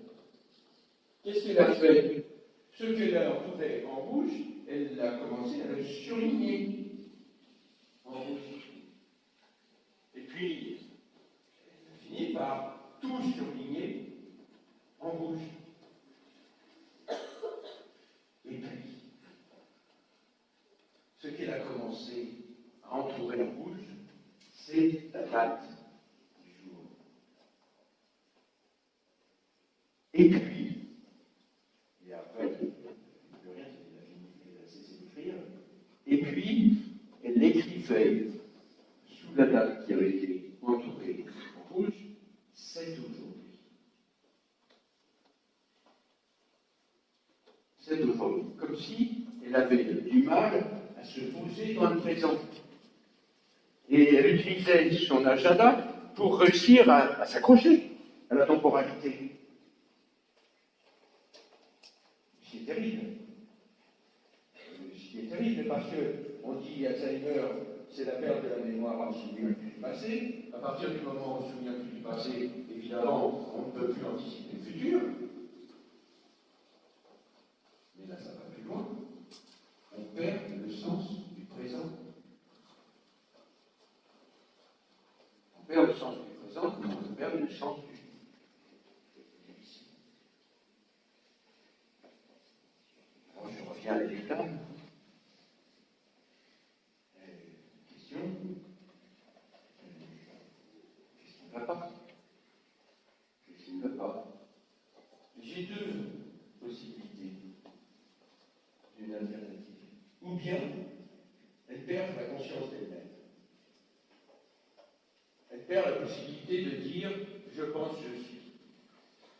S1: Qu'est-ce qu'elle a fait? Ce qu'elle a entouré en rouge, elle a commencé à le surligner en rouge. Et puis, elle a fini par tout surligner en rouge. Et puis, ce qu'elle a commencé à entourer en rouge, c'est la date du jour. Et puis, et après, plus rien, elle a cessé d'écrire, et puis, elle écrivait sous la date qui avait été entourée en rouge, c'est aujourd'hui. C'est aujourd'hui. Comme si elle avait du mal à se poser dans le présent. Et elle utilisait son agenda pour réussir à s'accrocher à la temporalité. C'est terrible. C'est terrible parce qu'on dit Alzheimer, c'est la perte de la mémoire, on ne se souvient plus du passé. À partir du moment où on ne se souvient plus du passé, évidemment, on ne peut plus anticiper le futur. Mais là, ça va plus loin. On perd le sens du présent. On perd le sens du présent, on perd le sens du ici. Alors, je reviens à l'état. Question. Qu'est-ce qui ne va pas? Qu'est-ce qui ne va pas? J'ai deux possibilités d'une alternative. Ou bien, elle perd la conscience d'elle-même. Elle perd la possibilité de dire « je pense, je suis ».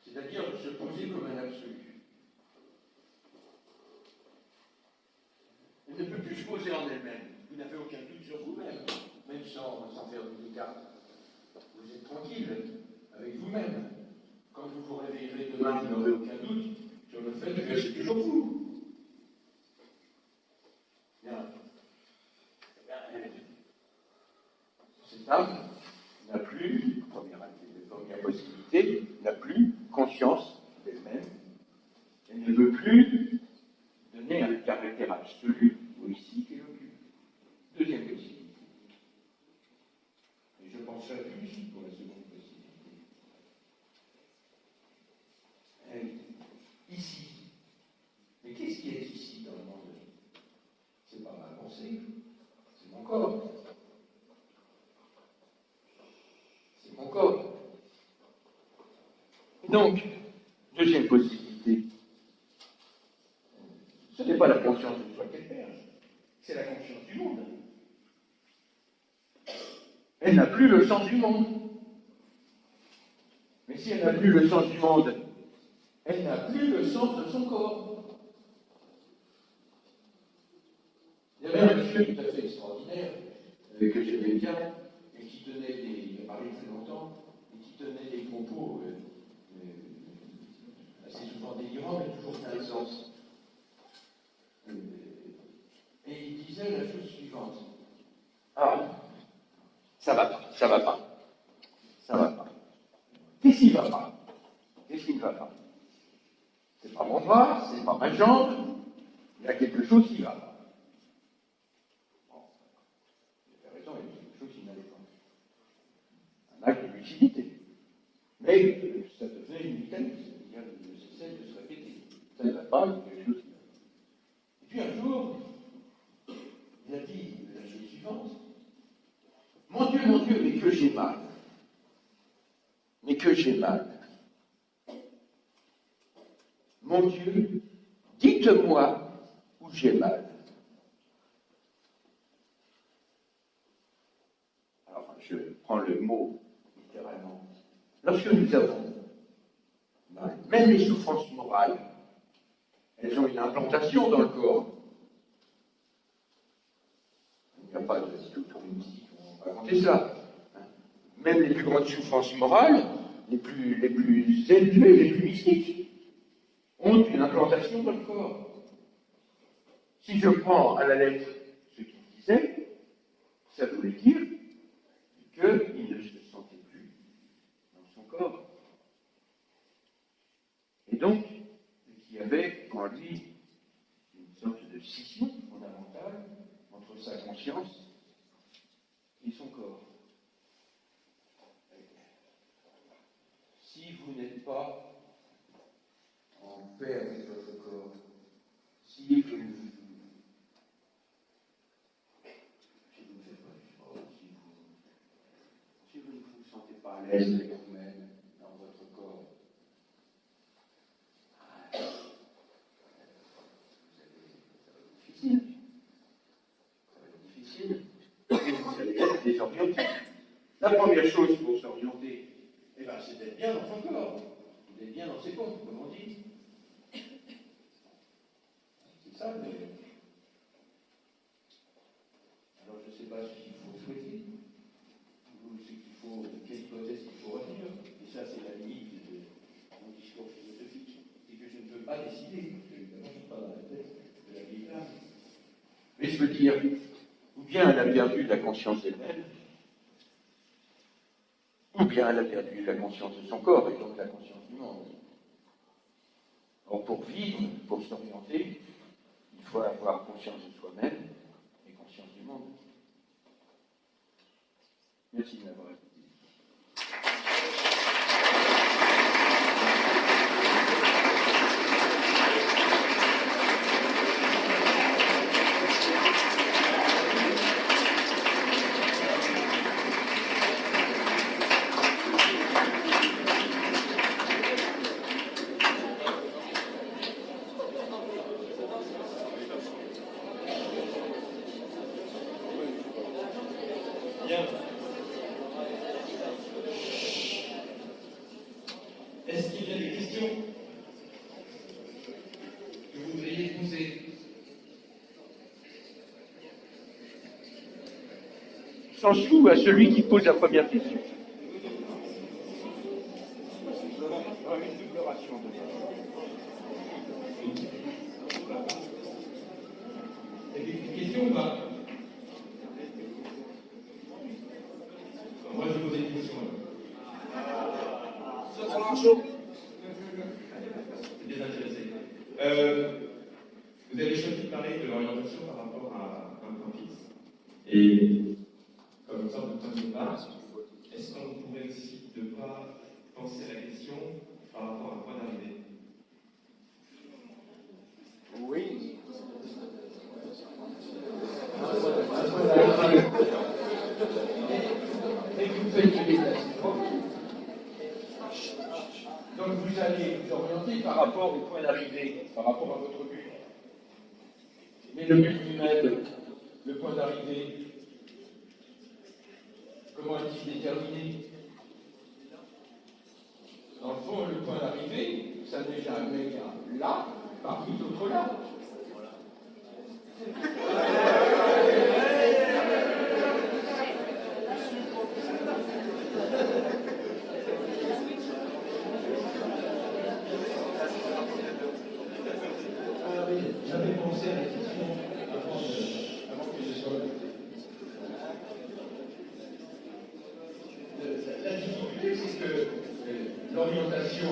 S1: C'est-à-dire de se poser comme un absolu. Elle ne peut plus se poser en elle-même. Vous n'avez aucun doute sur vous-même, même sans faire de Descartes. Vous êtes tranquille avec vous-même. Quand vous vous réveillerez demain, vous n'aurez aucun doute sur le fait que c'est toujours vous. Bien. Cette âme n'a plus, première possibilité, n'a plus conscience d'elle-même. Elle ne veut plus donner un caractère absolu au ici qu'elle occupe. Deuxième possibilité. Et je penserai plus pour la seconde possibilité. Ici. Mais qu'est-ce qui est ici dans le monde? C'est pas ma pensée, c'est mon corps. C'est mon corps. Donc, deuxième possibilité, ce n'est pas la conscience de soi qu'elle perd, c'est la conscience du monde. Elle n'a plus le sens du monde. Mais si elle n'a plus le sens du monde, elle n'a plus le sens de son corps. Il y avait un monsieur tout à fait extraordinaire, que j'aimais bien, et qui tenait il a parlé très longtemps, et qui tenait des propos assez souvent délirants, mais toujours plein de sens. Et il disait la chose suivante. Ah, ça va pas, ça va pas. Ça va pas. Qu'est-ce qui va pas? Qu'est-ce qui ne va pas? C'est pas mon bras, c'est pas ma jambe, il y a quelque chose qui va pas. lucidité. Mais ça devenait une vitesse, c'est-à-dire qu'il cessait de se répéter. Ça ne va pas, quelque chose. Et puis un jour, il a dit la chose suivante: mon Dieu, mais que j'ai mal. Mais que j'ai mal. Mon Dieu, dites-moi où j'ai mal. Alors, je prends le mot littéralement. Lorsque nous avons mal, même les souffrances morales, elles ont une implantation dans le corps. Il n'y a pas de mystique pour raconter ça. Même les plus grandes souffrances morales, les plus élevées, les plus mystiques, ont une implantation dans le corps. Si je prends à la lettre ce qu'il disait, ça voulait dire qu'il ne se sentait plus dans son corps. Et donc, qu'il y avait en lui une sorte de scission fondamentale entre sa conscience et son corps. Si vous n'êtes pas en paix avec votre corps, si vous ne faites pas du sport, si vous ne vous sentez pas à l'aise avec vous-même dans votre corps, ça va être difficile. Ça va être difficile. Vous allez être désorienté. La première chose pour s'orienter, c'est d'être bien dans son corps, d'être bien dans ses pompes, comme on dit. C'est ça, mais... Alors, je ne sais pas ce qu'il faut souhaiter, ou ce qu'il faut, quelle hypothèse il faut retenir. Et ça, c'est la limite de mon discours philosophique. C'est que je ne peux pas décider, parce que évidemment, je ne suis pas dans la tête de la vieille dame. Mais je veux dire, ou bien elle a perdu la conscience d'elle-même, ou bien elle a perdu la conscience de son corps, et donc la conscience du monde. Or, pour vivre, pour s'orienter, il faut avoir conscience de soi-même et conscience du monde. Merci de m'avoir écouté.
S2: Bien. Est-ce qu'il y a des questions que vous voudriez poser?
S1: S'en fout à celui qui pose la première question. Une double ration de
S2: Des questions ou pas? Moi, je vais poser une question. C'est bien intéressé. Vous avez choisi de parler de l'orientation par rapport à un point fixe. Et comme une sorte de point de départ, est-ce qu'on pourrait aussi ne pas penser à la question par rapport à un point d'arrivée?
S1: Oui. Et vous faites une déplacement. Donc vous allez vous orienter par rapport au point d'arrivée, par rapport à votre but. Mais le but lui-même, le point d'arrivée, comment est-il déterminé? Dans le fond, le point d'arrivée, ça n'est jamais qu'un là parmi d'autres là.
S2: J'avais pensé à la question avant que je sois la difficulté, c'est que l'orientation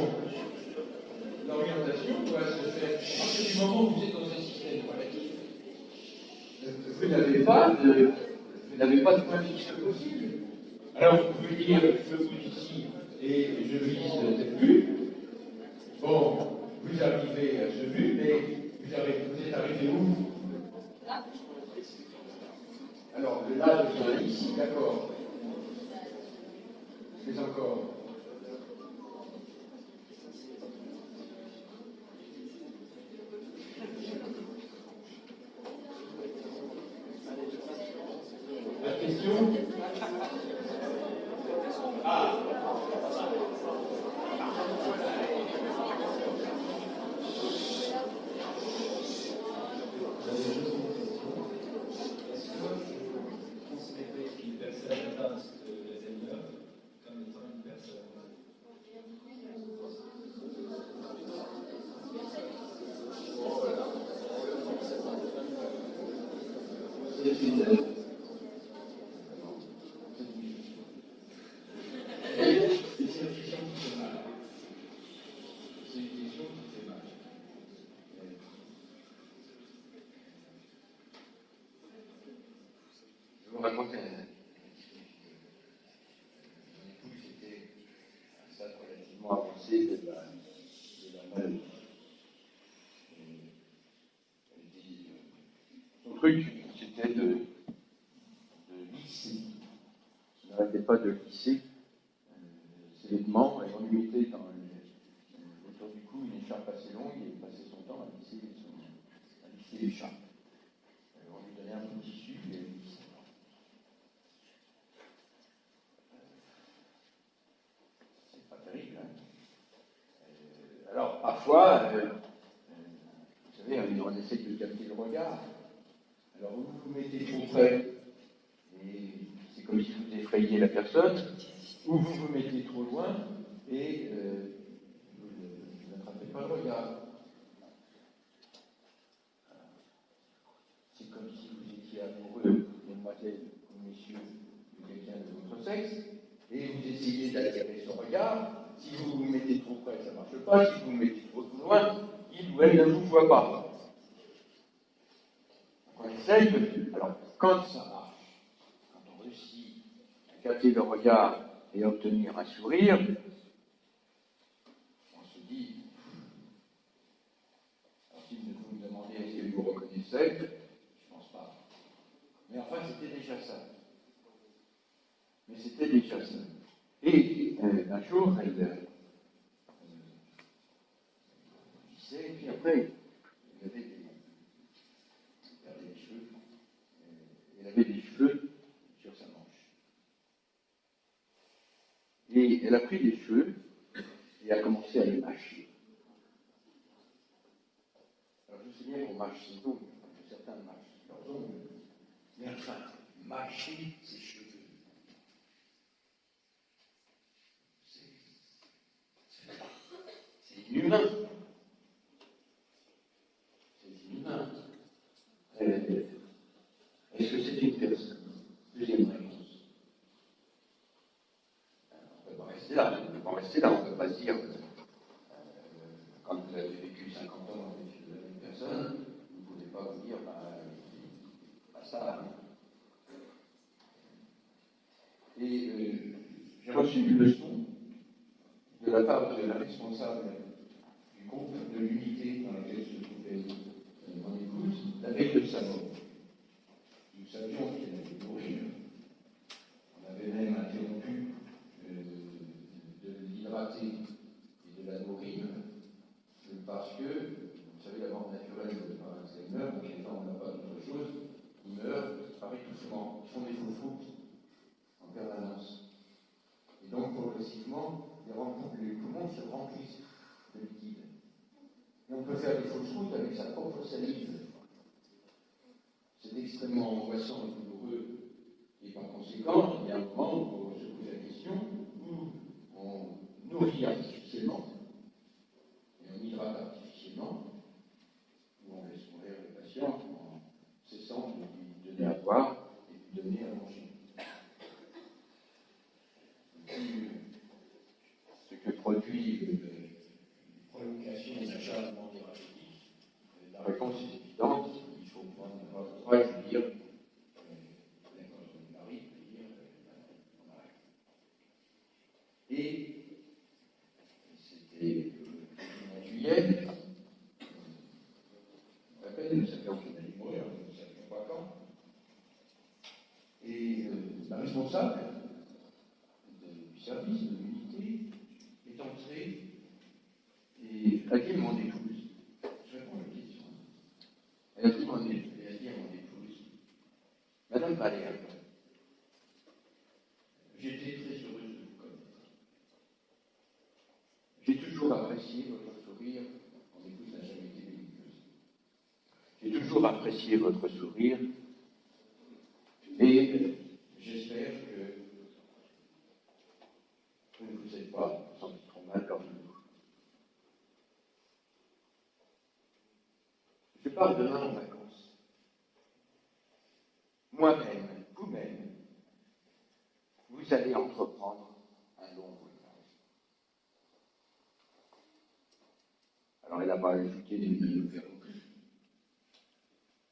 S2: doit se faire à partir du moment où vous êtes dans un système relatif.
S1: Vous n'avez pas de point fixe possible. Alors, vous pouvez dire, je bouge ici et je vise tel but. Bon, vous arrivez à ce but, mais vous êtes arrivé où? Alors, là, je viens ici, d'accord. Mais encore. La question? Ah. Je vous raconte c'était un stade relativement avancé de la maladie. Son truc, c'était de lisser. Il n'arrêtait pas de lisser ses vêtements et on lui mettait autour du cou une écharpe assez longue et il passait son temps à lisser l'écharpe. On lui donnait un peu de tissu et il lissait. C'est pas terrible, hein. Alors, parfois, vous savez, on essaie de capter le regard. Alors, vous vous mettez trop près, et c'est comme si vous effrayiez la personne, ou vous vous mettez trop loin, et vous n'attrapez pas le regard. C'est comme si vous étiez amoureux, mesdemoiselles ou messieurs, de quelqu'un de votre sexe, et vous essayez d'attirer son regard. Si vous vous mettez trop près, ça ne marche pas. Si vous vous mettez trop loin, il ou elle ne vous voit pas. On essaye de... Alors, quand ça marche, quand on réussit à capter le regard et à obtenir un sourire, on se dit, alors si vous me demandez est-ce que vous reconnaissez, je ne pense pas. Mais enfin, c'était déjà ça. Et un jour, elle disait, et puis après, elle avait des cheveux sur sa manche. Et elle a pris des cheveux et a commencé à les mâcher. Alors je sais bien qu'on mâche ses ongles, certains mâchent leurs ongles, mais enfin, mâcher ses cheveux. C'est inhumain. C'est inhumain. Est-ce que c'est une personne? Deuxième réponse. On ne peut pas rester là. On ne peut pas se dire, quand vous avez vécu 50 ans avec une personne, vous ne pouvez pas vous dire, pas ça. Et j'ai reçu une leçon de la part de la responsable du groupe, de l'unité dans laquelle se trouvait mon épouse, avec le savon. Nous savions qu'elle allait mourir. On avait même interrompu de l'hydrater et de la nourrir, parce que, vous savez, la mort naturelle par Alzheimer, donc étant on n'a pas d'autre chose, ils meurent par étouffement, ils font des faux en permanence. Et donc, progressivement, les poumons se remplissent de liquide. Et on peut faire des fausses routes avec sa propre salive. C'est extrêmement angoissant et douloureux. Et par conséquent, il y a un moment où on se pose la question où on nourrit artificiellement, et on hydrate artificiellement, où on laisse mourir le patient en cessant de lui donner à boire et de lui donner à manger. Ce que produit une prolongation d'un changement thérapeutique, la réponse est évidente, il faut prendre notre courage de dire, quand on est mari, de dire, on responsable du service, de l'unité, est entré et a dit à mon épouse, je réponds à la question, elle a dit à mon épouse, Madame Valère, j'étais très heureuse de vous connaître. J'ai toujours apprécié votre sourire. Mon épouse n'a jamais été belliqueuse. J'ai toujours apprécié votre sourire et j'espère que vous ne vous êtes pas senti trop mal parmi nous. Je pars demain en vacances. Moi-même, vous-même, vous allez entreprendre un long voyage. Alors elle n'a pas ajouté des milliers de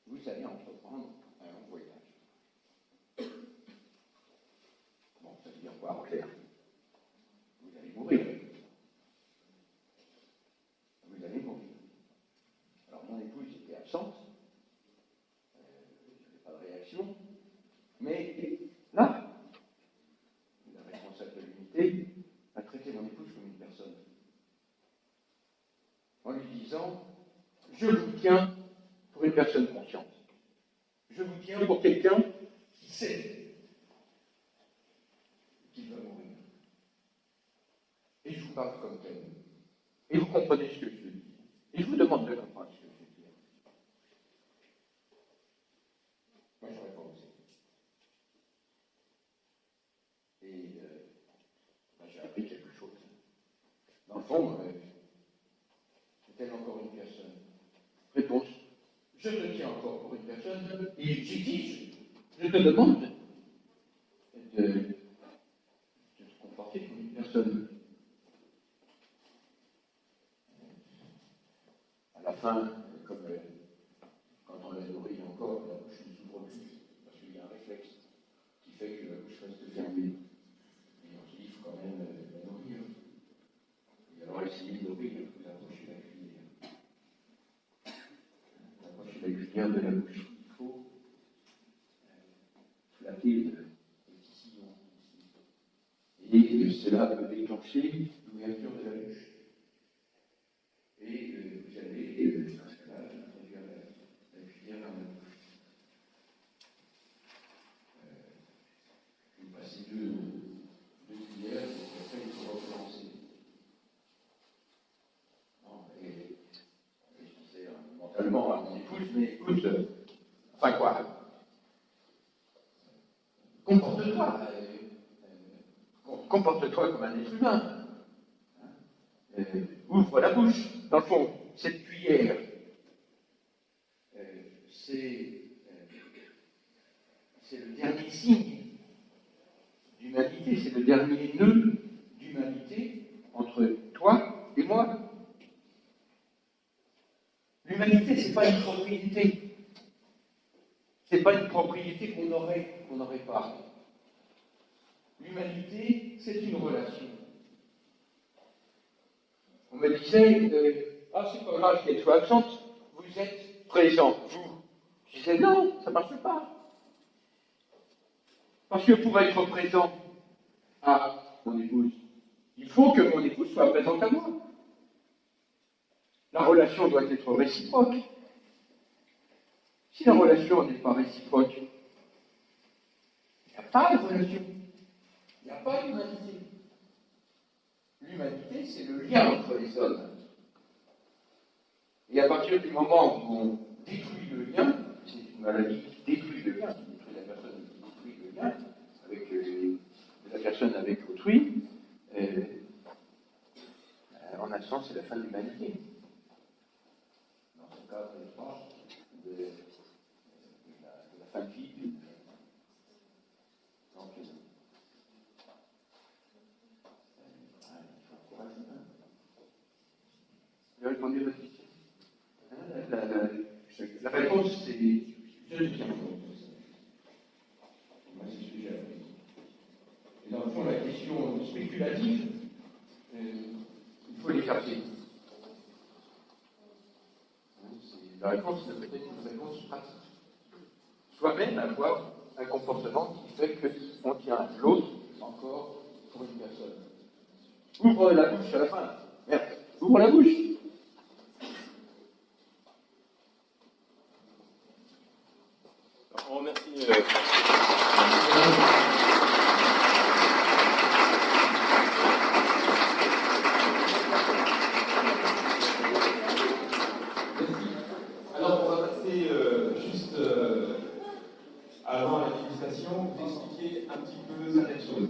S1: vous allez entreprendre un long voyage. Bon, ça veut dire quoi en clair? Vous allez mourir. Vous allez mourir. Alors mon épouse était absente, il n'y avait pas de réaction, mais là, la responsable de l'unité a traité mon épouse comme une personne. En lui disant, je vous tiens pour une personne consciente. Je vous tiens pour quelqu'un qui sait qu'il va mourir. Et je vous parle comme tel. Et vous comprenez ce que je veux dire. Et je vous demande de comprendre ce que je veux dire. Moi, je n'aurais pas osé. Et j'ai appris quelque chose. Dans le fond, est-elle encore une personne? Réponse. Je te tiens encore pour une personne et j'exige, je te demande de te comporter comme une personne. À la fin, comme quand on la nourrit encore, la bouche ne s'ouvre plus, parce qu'il y a un réflexe qui fait que la bouche reste fermée. Et donc il faut quand même la nourrir. Et alors essayer de nourrir, vous approchez la cuillère. Approchez la cuillère de la bouche. Il faut flatter le petit sillon. Et cela peut déclencher l'ouverture de la bouche. Et vous allez, dans ce cas-là, introduire la cuillère dans la bouche. Vous passez deux cuillères, et après il faut recommencer. Non, et je disais mentalement à mon épouse, mais écoute, enfin quoi, comporte-toi comme un être humain. Ouvre la bouche. Dans le fond, cette cuillère, c'est le dernier signe d'humanité, c'est le dernier nœud d'humanité entre toi et moi. L'humanité, ce n'est pas une propriété. Ce n'est pas une propriété qu'on n'aurait pas. L'humanité, c'est une relation. On me disait, c'est pas grave qu'elle soit absente, vous êtes présent, vous. Je disais, non, ça ne marche pas. Parce que pour être présent à mon épouse, il faut que mon épouse soit présente à moi. La relation doit être réciproque. Si la relation n'est pas réciproque, il n'y a pas de relation. Il n'y a pas d'humanité. L'humanité, c'est le lien entre les hommes. Et à partir du moment où on détruit le lien, c'est une maladie qui détruit le lien, qui détruit la personne, qui détruit le lien avec la personne avec autrui, en un sens, c'est la fin de l'humanité. Dans ce cas, de la fin de vie. Donc, il faut encourager. Vous avez répondu à votre question. La réponse, c'est je te tiens compte. Moi, c'est ce que j'ai appris. Et dans le fond, la question spéculative, il faut l'écarter. La réponse, ça peut être une réponse pratique. Soi-même avoir un comportement qui fait qu'on tient l'autre encore pour une personne. Ouvre la bouche à la fin. Merde, ouvre la bouche. On remercie.
S2: Alors, on va passer juste avant la dégustation, vous expliquer un petit peu certaines choses.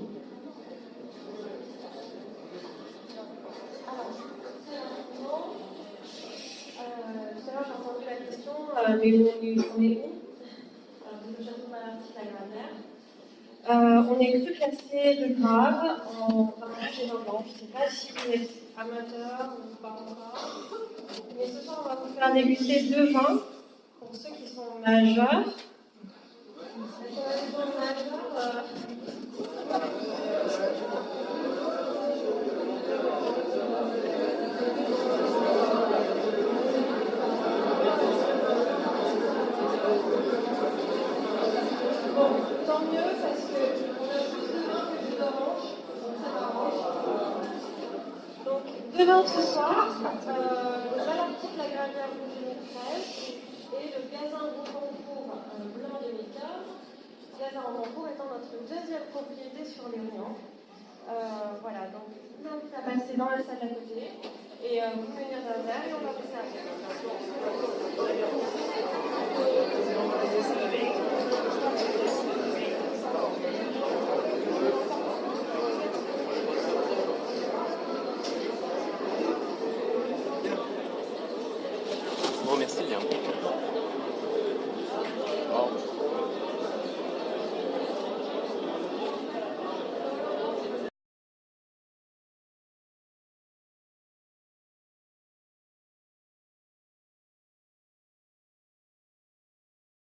S3: Tout à l'heure, j'ai entendu la question, mais on est où? Alors, c'est le château de Malartic à Grammer. On est cru classé de Grave en vin et vin blanc. Je ne sais pas si vous êtes amateur ou pas encore. Mais ce soir, on va vous faire déguster 2 vins pour ceux qui sont majeurs. Est-ce qu'on a des gens majeurs? Bon, tant mieux parce qu'on a plus de vin que de jus d'orange, donc ça m'arrange. Donc, 2 vins ce soir, le Malartic La Gravière Rouge 2013 et le Gazin Rocancourt Blanc 2015. Gazin Rocancourt étant notre deuxième propriété sur l'Orient. Voilà, donc je vous invite à passer dans la salle à côté et vous venir d'un verre et on va vous servir.